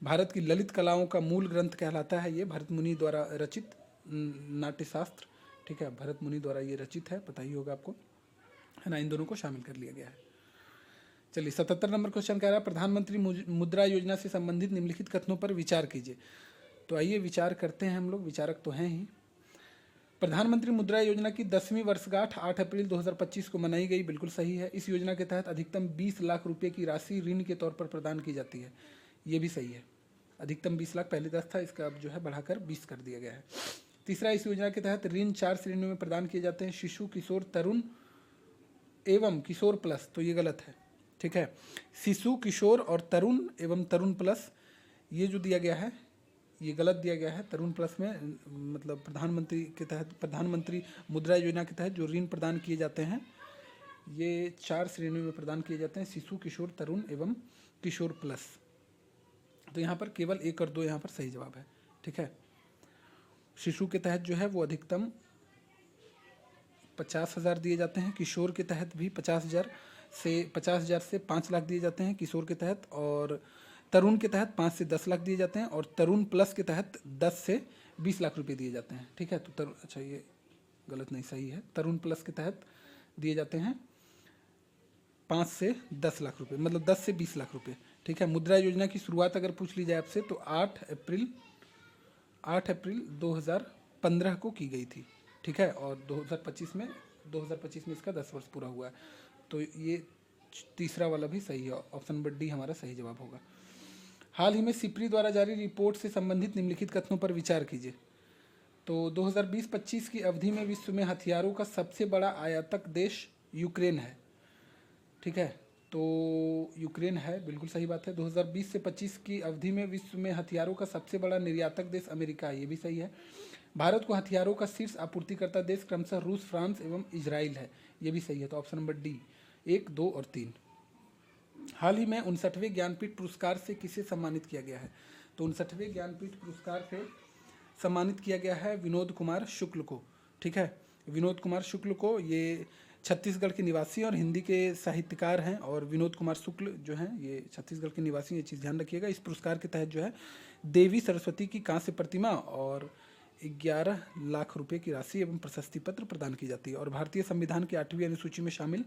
भारत की ललित कलाओं का मूल ग्रंथ कहलाता है ये भरत मुनि द्वारा रचित नाट्य शास्त्र, ठीक है। भरत मुनि द्वारा ये रचित है, पता ही होगा आपको, है ना। इन दोनों को शामिल कर लिया गया है। चलिए 77 नंबर क्वेश्चन कह रहा है प्रधानमंत्री मुद्रा योजना से संबंधित निम्नलिखित कथनों पर विचार कीजिए। तो आइए विचार करते हैं हम लोग, विचारक तो हैं ही। प्रधानमंत्री मुद्रा योजना की 10वीं वर्षगांठ 8 अप्रैल 2025 को मनाई गई, बिल्कुल सही है। इस योजना के तहत अधिकतम 20 लाख रुपए की राशि ऋण के तौर पर प्रदान की जाती है, ये भी सही है। अधिकतम 20 लाख, पहले 10 था, इसका अब जो है बढ़ाकर 20 कर दिया गया है। तीसरा, इस योजना के तहत ऋण 4 श्रेणियों में प्रदान किए जाते हैं, शिशु, किशोर, तरुण एवं किशोर प्लस, तो ये गलत है, ठीक है। शिशु, किशोर और तरुण एवं तरुण प्लस ये जो दिया गया है ये गलत दिया गया है। तरुण प्लस में मतलब प्रधानमंत्री के तहत, प्रधानमंत्री मुद्रा योजना के तहत जो ऋण प्रदान किए जाते हैं ये 4 श्रेणियों में प्रदान किए जाते हैं, शिशु, किशोर, तरुण एवं किशोर प्लस। तो यहाँ पर केवल 1 और 2 यहाँ पर सही जवाब है, ठीक है। शिशु के तहत जो है वो अधिकतम 50,000 दिए जाते हैं, किशोर के तहत भी 50,000 से 5 लाख दिए जाते हैं किशोर के तहत, और तरुण के तहत 5 से 10 लाख दिए जाते हैं, और तरुण प्लस के तहत 10 से 20 लाख रुपए दिए जाते हैं, ठीक है। तो तरुण, अच्छा ये गलत नहीं, सही है। तरुण प्लस के तहत दिए जाते हैं 5 से 10 लाख रुपए, मतलब 10 से 20 लाख रुपए, ठीक है। मुद्रा योजना की शुरुआत अगर पूछ ली जाए आपसे तो 8 अप्रैल 2015 को की गई थी, ठीक है। और 2025 में इसका 10 वर्ष पूरा हुआ है, तो ये तीसरा वाला भी सही है, ऑप्शन नंबर डी हमारा सही जवाब होगा। हाल ही में सिप्री द्वारा जारी रिपोर्ट से संबंधित निम्नलिखित कथनों पर विचार कीजिए। तो 2020-25 की अवधि में विश्व में हथियारों का सबसे बड़ा आयातक देश यूक्रेन है, ठीक है। तो यूक्रेन है, बिल्कुल सही बात है। 2020 से 25 की अवधि में विश्व में हथियारों का सबसे बड़ा निर्यातक देश अमेरिका है, ये भी सही है। भारत को हथियारों का शीर्ष आपूर्तिकर्ता देश क्रमशः रूस, फ्रांस एवं इजराइल है, ये भी सही है। तो ऑप्शन नंबर डी 1, 2 और 3। हाल ही में 59वें ज्ञानपीठ पुरस्कार से किसे सम्मानित किया गया है? तो 59वें ज्ञानपीठ पुरस्कार से सम्मानित किया गया है विनोद कुमार शुक्ल को, ठीक है। विनोद कुमार शुक्ल को, ये छत्तीसगढ़ के निवासी और हिंदी के साहित्यकार हैं, और विनोद कुमार शुक्ल जो हैं ये छत्तीसगढ़ के निवासी, ये चीज़ ध्यान रखिएगा। इस पुरस्कार के तहत जो है देवी सरस्वती की कांस्य प्रतिमा और 11 लाख रुपए की राशि एवं प्रशस्ति पत्र प्रदान की जाती है। और भारतीय संविधान की 8वीं अनुसूची में शामिल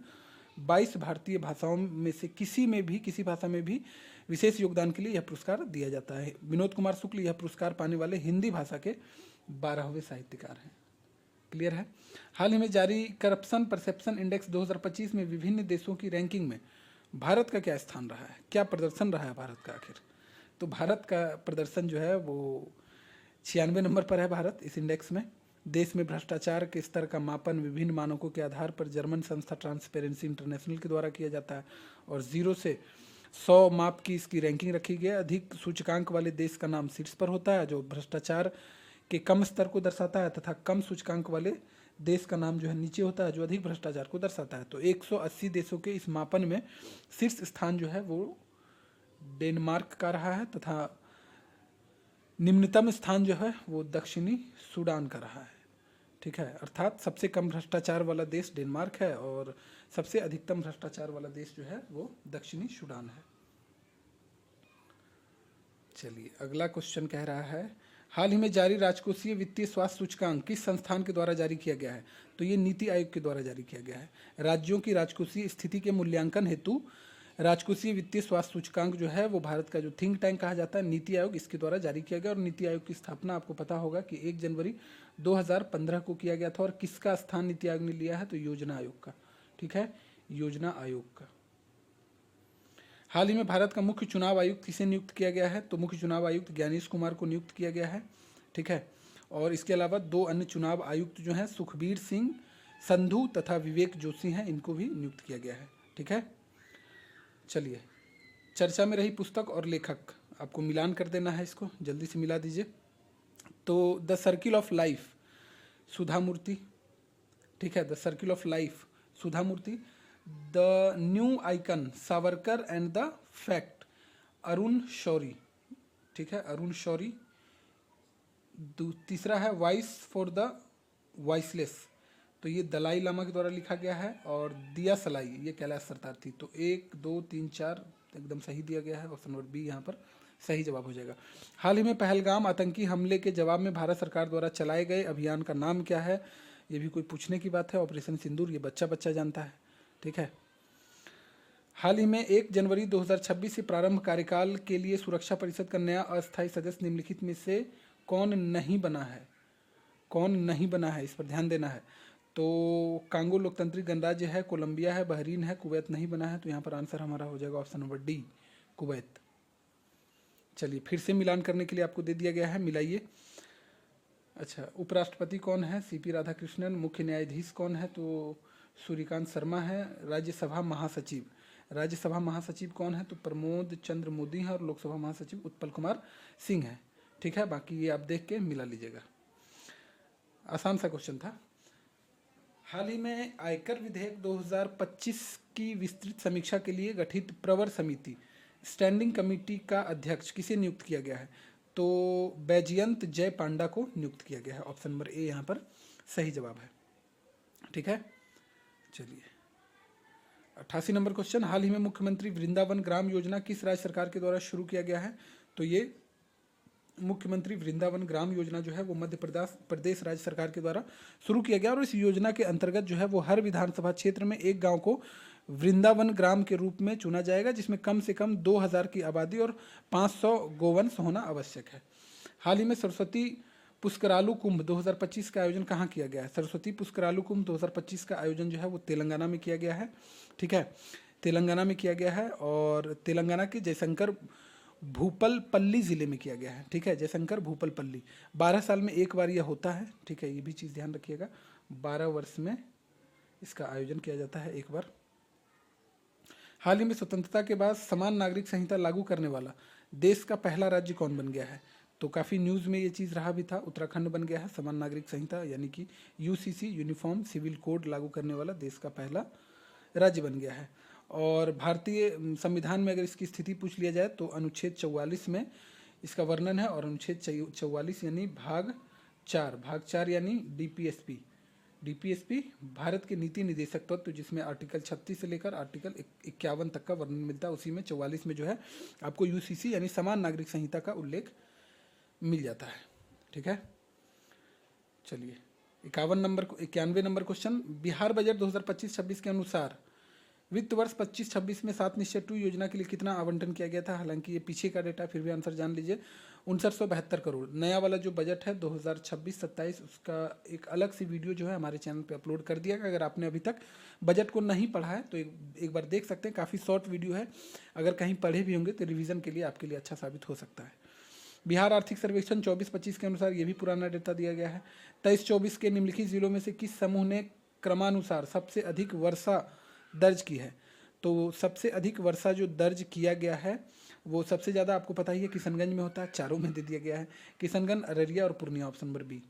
22 भारतीय भाषाओं में से किसी भाषा में भी विशेष योगदान के लिए यह पुरस्कार दिया जाता है। विनोद कुमार शुक्ल यह पुरस्कार पाने वाले हिंदी भाषा के 12वें साहित्यकार हैं। क्लियर है। हाल ही में जारी करप्शन परसेप्शन इंडेक्स 2025 में विभिन्न देशों की रैंकिंग में भारत का क्या स्थान रहा है, क्या प्रदर्शन रहा है भारत का आखिर? तो भारत का प्रदर्शन जो है वो 96 नंबर पर है भारत इस इंडेक्स में। देश में भ्रष्टाचार के स्तर का मापन विभिन्न मानकों के आधार पर जर्मन संस्था ट्रांसपेरेंसी इंटरनेशनल के द्वारा किया जाता है और 0 से 100 माप की इसकी रैंकिंग रखी गई है। अधिक सूचकांक वाले देश का नाम शीर्ष पर होता है जो भ्रष्टाचार के कम स्तर को दर्शाता है, तथा कम सूचकांक वाले देश का नाम जो है नीचे होता है जो अधिक भ्रष्टाचार को दर्शाता है। तो 180 देशों के इस मापन में शीर्ष स्थान जो है वो डेनमार्क का रहा है तथा निम्नतम स्थान जो है वो दक्षिणी सूडान का रहा है। ठीक है, अर्थात सबसे कम भ्रष्टाचार वाला देश डेनमार्क है और सबसे अधिकतम भ्रष्टाचार वाला देश जो है वो दक्षिणी सूडान है। चलिए अगला क्वेश्चन कह रहा है, हाल ही में जारी राजकोषीय वित्तीय स्वास्थ्य सूचकांक किस संस्थान के द्वारा जारी किया गया है? तो ये नीति आयोग के द्वारा जारी किया गया है। राज्यों की राजकोषीय स्थिति के मूल्यांकन हेतु राजकोषीय वित्तीय स्वास्थ्य सूचकांक जो है वो भारत का जो थिंक टैंक कहा जाता है नीति आयोग, इसके द्वारा जारी किया गया। और नीति आयोग की स्थापना आपको पता होगा कि 1 जनवरी 2015 को किया गया था। और किसका स्थान नीति आयोग ने लिया है? तो योजना आयोग का। ठीक है, योजना आयोग का। हाल ही में भारत का मुख्य चुनाव आयुक्त किसे नियुक्त किया गया है? तो मुख्य चुनाव आयुक्त ज्ञानेश कुमार को नियुक्त किया गया है। ठीक है, और इसके अलावा 2 अन्य चुनाव आयुक्त जो हैं सुखबीर सिंह संधू तथा विवेक जोशी हैं, इनको भी नियुक्त किया गया है। ठीक है, चलिए चर्चा में रही पुस्तक और लेखक, आपको मिलान कर देना है, इसको जल्दी से मिला दीजिए। तो the circle of life Sudha Murthy, ठीक है, the circle of life Sudha Murthy, the new icon Savarkar and the fact Arun Shourie, ठीक है, अरुण शौरी। तीसरा है वॉइस फॉर द वॉइसलेस, तो ये दलाई लामा के द्वारा लिखा गया है। और दिया सलाई ये कैलाश सरदार थी। तो 1 2 3 4 एकदम सही दिया गया है। ऑप्शन नंबर बी यहाँ पर सही जवाब हो जाएगा। हाल ही में पहलगाम आतंकी हमले के जवाब में भारत सरकार द्वारा चलाए गए अभियान का नाम क्या है? ये भी कोई पूछने की बात है। ऑपरेशन सिंदूर, ये बच्चा बच्चा जानता है। ठीक है, हाल ही में 1 जनवरी 2026 से प्रारंभ कार्यकाल के लिए सुरक्षा परिषद का नया अस्थायी सदस्य निम्नलिखित में से कौन नहीं बना है? कौन नहीं बना है, इस पर ध्यान देना है। तो कांगो लोकतांत्रिक गणराज्य है, कोलंबिया है, बहरीन है, कुवैत नहीं बना है। तो यहाँ पर आंसर हमारा हो जाएगा ऑप्शन नंबर डी, कुवैत। चलिए फिर से मिलान करने के लिए आपको दे दिया गया है, मिलाइए। अच्छा, उपराष्ट्रपति कौन है? सीपी राधाकृष्णन। मुख्य न्यायाधीश कौन है? तो सूर्यकांत शर्मा है। राज्यसभा महासचिव, राज्यसभा महासचिव कौन है? तो प्रमोद चंद्र मोदी हैं। और लोकसभा महासचिव उत्पल कुमार सिंह है। ठीक है, बाकी ये आप देख के मिला लीजिएगा। आसान सा क्वेश्चन था। हाल ही में आयकर विधेयक 2025 की विस्तृत समीक्षा के लिए गठित प्रवर समिति स्टैंडिंग कमेटी का अध्यक्ष किसे नियुक्त किया गया है? तो बैजयंत जय पांडा को नियुक्त किया गया है। ऑप्शन नंबर ए यहाँ पर सही जवाब है। ठीक है, चलिए 88 नंबर क्वेश्चन, हाल ही में मुख्यमंत्री वृंदावन ग्राम योजना किस राज्य सरकार के द्वारा शुरू किया गया है? तो ये मुख्यमंत्री वृंदावन ग्राम योजना जो है वो मध्य प्रदेश राज्य सरकार के द्वारा शुरू किया गया। और इस योजना के अंतर्गत जो है वो हर विधानसभा क्षेत्र में एक गांव को वृंदावन ग्राम के रूप में चुना जाएगा, जिसमें कम से कम 2000 की आबादी और 500 गोवंश होना आवश्यक है। हाल ही में सरस्वती पुष्करालु कुंभ 2025 का आयोजन कहाँ किया गया है? सरस्वती पुष्करालु कुंभ 2025 का आयोजन जो है वो तेलंगाना में किया गया है। ठीक है, तेलंगाना में किया गया है और तेलंगाना के जयशंकर भूपलपल्ली जिले में किया गया है। ठीक है, जयशंकर भूपलपल्ली। 12 साल में एक बार यह होता है। ठीक है, ये भी चीज़ ध्यान रखिएगा, 12 वर्ष में इसका आयोजन किया जाता है एक बार। हाल ही में स्वतंत्रता के बाद समान नागरिक संहिता लागू करने वाला देश का पहला राज्य कौन बन गया है? तो काफ़ी न्यूज़ में ये चीज़ रहा भी था, उत्तराखंड बन गया है समान नागरिक संहिता यानी कि यूसीसी यूनिफॉर्म सिविल कोड लागू करने वाला देश का पहला राज्य बन गया है। और भारतीय संविधान में अगर इसकी स्थिति पूछ लिया जाए तो अनुच्छेद 44 में इसका वर्णन है। और अनुच्छेद 44 यानी भाग 4 यानी डीपीएसपी भारत के नीति निदेशक तत्व, जिसमें आर्टिकल 36 से लेकर आर्टिकल 51 तक का वर्णन मिलता है। उसी में 44 में जो है आपको यूसीसी यानी समान नागरिक संहिता का उल्लेख मिल जाता है। ठीक है, चलिए 91 नंबर क्वेश्चन, बिहार बजट 2025-26 के अनुसार वित्त वर्ष 25-26 में 7 निश्चय 2 योजना के लिए कितना आवंटन किया गया था। हालांकि ये पीछे का डेटा, फिर भी आंसर जान लीजिए, 5972 करोड़। नया वाला जो बजट है 2026-27 उसका एक अलग सी वीडियो जो है हमारे चैनल पे अपलोड कर दिया गया। अगर आपने अभी तक बजट को नहीं पढ़ा है तो एक बार देख सकते हैं, काफ़ी शॉर्ट वीडियो है। अगर कहीं पढ़े भी होंगे तो रिविज़न के लिए आपके लिए अच्छा साबित हो सकता है। बिहार आर्थिक सर्वेक्षण 24-25 के अनुसार ये भी पुराना डेटा दिया गया है। 23-24 के निम्नलिखित जिलों में से किस समूह ने क्रमानुसार सबसे अधिक वर्षा दर्ज की है। तो सबसे अधिक वर्षा जो दर्ज किया गया है वो सबसे ज़्यादा आपको पता ही है किशनगंज में होता है, चारों में दे दिया गया है, किशनगंज, अररिया और पूर्णिया, ऑप्शन नंबर बी।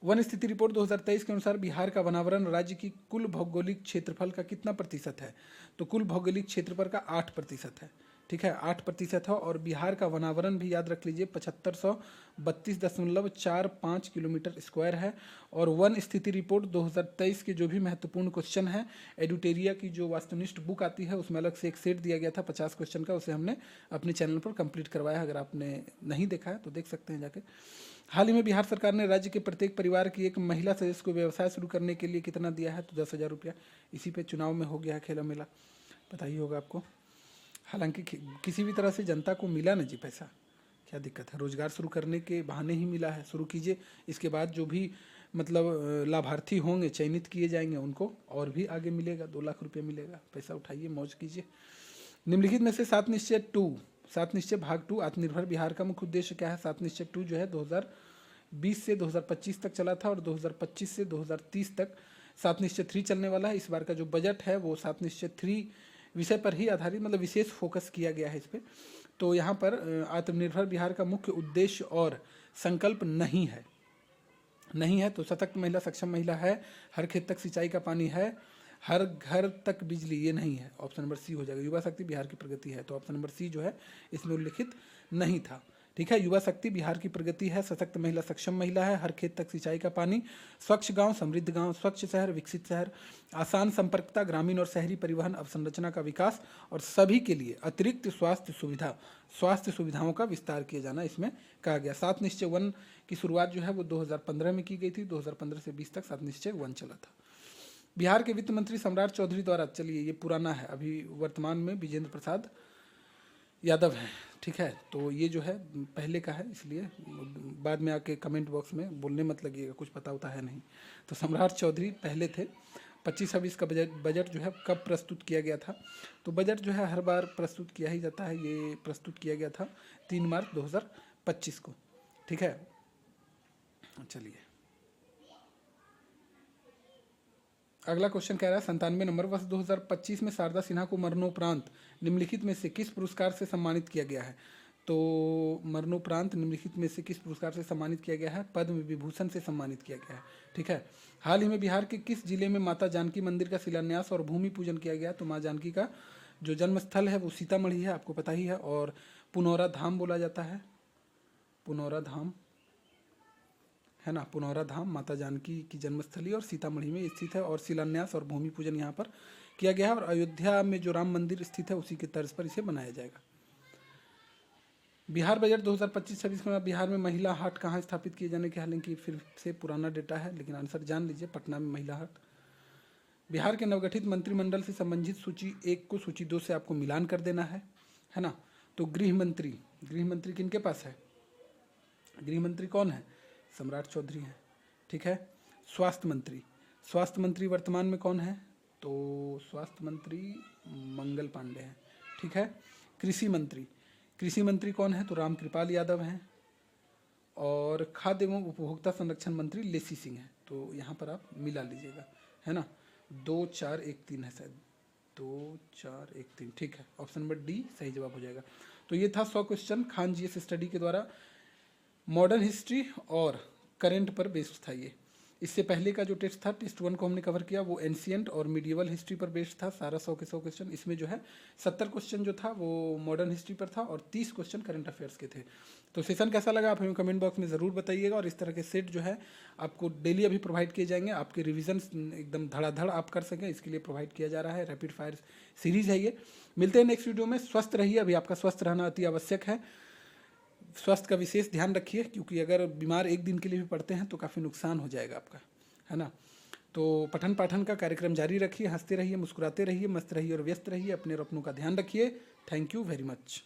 वन स्थिति रिपोर्ट 2023 के अनुसार बिहार का वनावरण राज्य की कुल भौगोलिक क्षेत्रफल का कितना प्रतिशत है। तो कुल भौगोलिक क्षेत्रफल का 8% है, ठीक है, 8% है। और बिहार का वनावरण भी याद रख लीजिए 7532.45 किलोमीटर स्क्वायर है। और वन स्थिति रिपोर्ट 2023 के जो भी महत्वपूर्ण क्वेश्चन है, एडुटेरिया की जो वास्तुनिष्ठ बुक आती है उसमें अलग से एक सेट दिया गया था 50 क्वेश्चन का, उसे हमने अपने चैनल पर कंप्लीट करवाया। अगर आपने नहीं देखा है तो देख सकते हैं जाके। हाल ही में बिहार सरकार ने राज्य के प्रत्येक परिवार की एक महिला सदस्य को व्यवसाय शुरू करने के लिए कितना दिया है। तो 10,000 रुपया। इसी पे चुनाव में हो गया है खेला मेला, पता ही होगा आपको। हालांकि किसी भी तरह से जनता को मिला ना जी पैसा, क्या दिक्कत है, रोजगार शुरू करने के बहाने ही मिला है। शुरू कीजिए, इसके बाद जो भी मतलब लाभार्थी होंगे, चयनित किए जाएंगे, उनको और भी आगे मिलेगा, 2 लाख रुपये मिलेगा। पैसा उठाइए, मौज कीजिए। निम्नलिखित में से 7 निश्चय भाग 2 आत्मनिर्भर बिहार का मुख्य उद्देश्य क्या है। 7 निश्चय 2 जो है 2020 से 2025 तक चला था और 2025 से 2030 तक 7 निश्चय 3 चलने वाला है। इस बार का जो बजट है वो 7 निश्चय 3 विषय पर ही आधारित, मतलब विशेष फोकस किया गया है इस पर। तो यहाँ पर आत्मनिर्भर बिहार का मुख्य उद्देश्य और संकल्प नहीं है तो सशक्त महिला, सक्षम महिला है, हर खेत तक सिंचाई का पानी है, हर घर तक बिजली, ये नहीं है। ऑप्शन नंबर सी हो जाएगा। युवा शक्ति बिहार की प्रगति है, तो ऑप्शन नंबर सी जो है इसमें उल्लिखित नहीं था, ठीक है। युवा शक्ति बिहार की प्रगति है, सशक्त महिला, सक्षम महिला है, हर खेत तक सिंचाई का पानी, स्वच्छ गांव, समृद्ध गांव, स्वच्छ शहर, विकसित शहर, आसान संपर्कता, ग्रामीण और शहरी परिवहन अवसंरचना का विकास और सभी के लिए अतिरिक्त स्वास्थ्य सुविधाओं का विस्तार किया जाना इसमें कहा गया। 7 निश्चय 1 की शुरुआत जो है वो 2015 में की गई थी। 2015 से 20 तक 7 निश्चय 1 चला था। बिहार के वित्त मंत्री सम्राट चौधरी द्वारा, चलिए ये पुराना है, अभी वर्तमान में विजेंद्र प्रसाद यादव हैं, ठीक है। तो ये जो है पहले का है, इसलिए बाद में आके कमेंट बॉक्स में बोलने मत लगिएगा, कुछ पता होता है नहीं। तो सम्राट चौधरी पहले थे। 25-26 का बजट जो है कब प्रस्तुत किया गया था। तो बजट जो है हर बार प्रस्तुत किया ही जाता है, ये प्रस्तुत किया गया था 3 मार्च 2025 को, ठीक है। चलिए अगला क्वेश्चन कह रहा है 97 नंबर, वर्ष 2025 में शारदा सिन्हा को मरणोपरांत निम्नलिखित में से किस पुरस्कार से सम्मानित किया गया है। तो मरणोपरांत निम्नलिखित में से किस पुरस्कार से सम्मानित किया गया है। पद्म विभूषण से सम्मानित किया गया है, ठीक है। हाल ही में बिहार के किस जिले में माता जानकी मंदिर का शिलान्यास और भूमि पूजन किया गया। तो माँ जानकी का जो जन्म स्थल है वो सीतामढ़ी है, आपको पता ही है, और पुनौरा धाम बोला जाता है, पुनौरा धाम है ना, पुनौरा धाम माता जानकी की जन्मस्थली और सीतामढ़ी में स्थित है। और शिलान्यास और भूमि पूजन यहाँ पर किया गया है। और अयोध्या में जो राम मंदिर स्थित है उसी के तर्ज पर इसे बनाया जाएगा। बिहार बजट 2025-26 में बिहार में महिला हाट कहाँ स्थापित किए जाने के, हालांकि फिर से पुराना डेटा है, लेकिन आंसर जान लीजिए, पटना में महिला हाट। बिहार के नवगठित मंत्रिमंडल से संबंधित सूची 1 को सूची 2 से आपको मिलान कर देना है ना। तो गृह मंत्री किनके पास है, गृह मंत्री कौन है, सम्राट चौधरी हैं, ठीक है। स्वास्थ्य मंत्री वर्तमान में कौन है। तो स्वास्थ्य मंत्री मंगल पांडे हैं, ठीक है। कृषि मंत्री कौन है। तो रामकृपाल यादव हैं। और खाद्य एवं उपभोक्ता संरक्षण मंत्री लेसी सिंह हैं। तो यहाँ पर आप मिला लीजिएगा, है ना। 2 4 1 3 है शायद, 2 4 1 3, ठीक है। ऑप्शन नंबर डी सही जवाब हो जाएगा। तो ये था 100 क्वेश्चन खान जीएस स्टडी के द्वारा, मॉडर्न हिस्ट्री और करेंट पर बेस्ड था ये। इससे पहले का जो टेस्ट था, टेस्ट 1 को हमने कवर किया, वो एंशियंट और मिडिवल हिस्ट्री पर बेस्ड था, सारा 100 के 100 क्वेश्चन। इसमें जो है 70 क्वेश्चन जो था वो मॉडर्न हिस्ट्री पर था और 30 क्वेश्चन करंट अफेयर्स के थे। तो सेशन कैसा लगा आप हमें कमेंट बॉक्स में ज़रूर बताइएगा। और इस तरह के सेट जो है आपको डेली अभी प्रोवाइड किए जाएंगे, आपके रिविजन एकदम धड़ाधड़ आप कर सकें, इसके लिए प्रोवाइड किया जा रहा है। रैपिड फायर सीरीज है ये। मिलते हैं नेक्स्ट वीडियो में। स्वस्थ रहिए, अभी आपका स्वस्थ रहना अति आवश्यक है। स्वास्थ्य का विशेष ध्यान रखिए, क्योंकि अगर बीमार एक दिन के लिए भी पड़ते हैं तो काफ़ी नुकसान हो जाएगा आपका, है ना। तो पठन पाठन का कार्यक्रम जारी रखिए, हंसते रहिए, मुस्कुराते रहिए, मस्त रहिए और व्यस्त रहिए, अपने और अपनों का ध्यान रखिए। Thank you very much.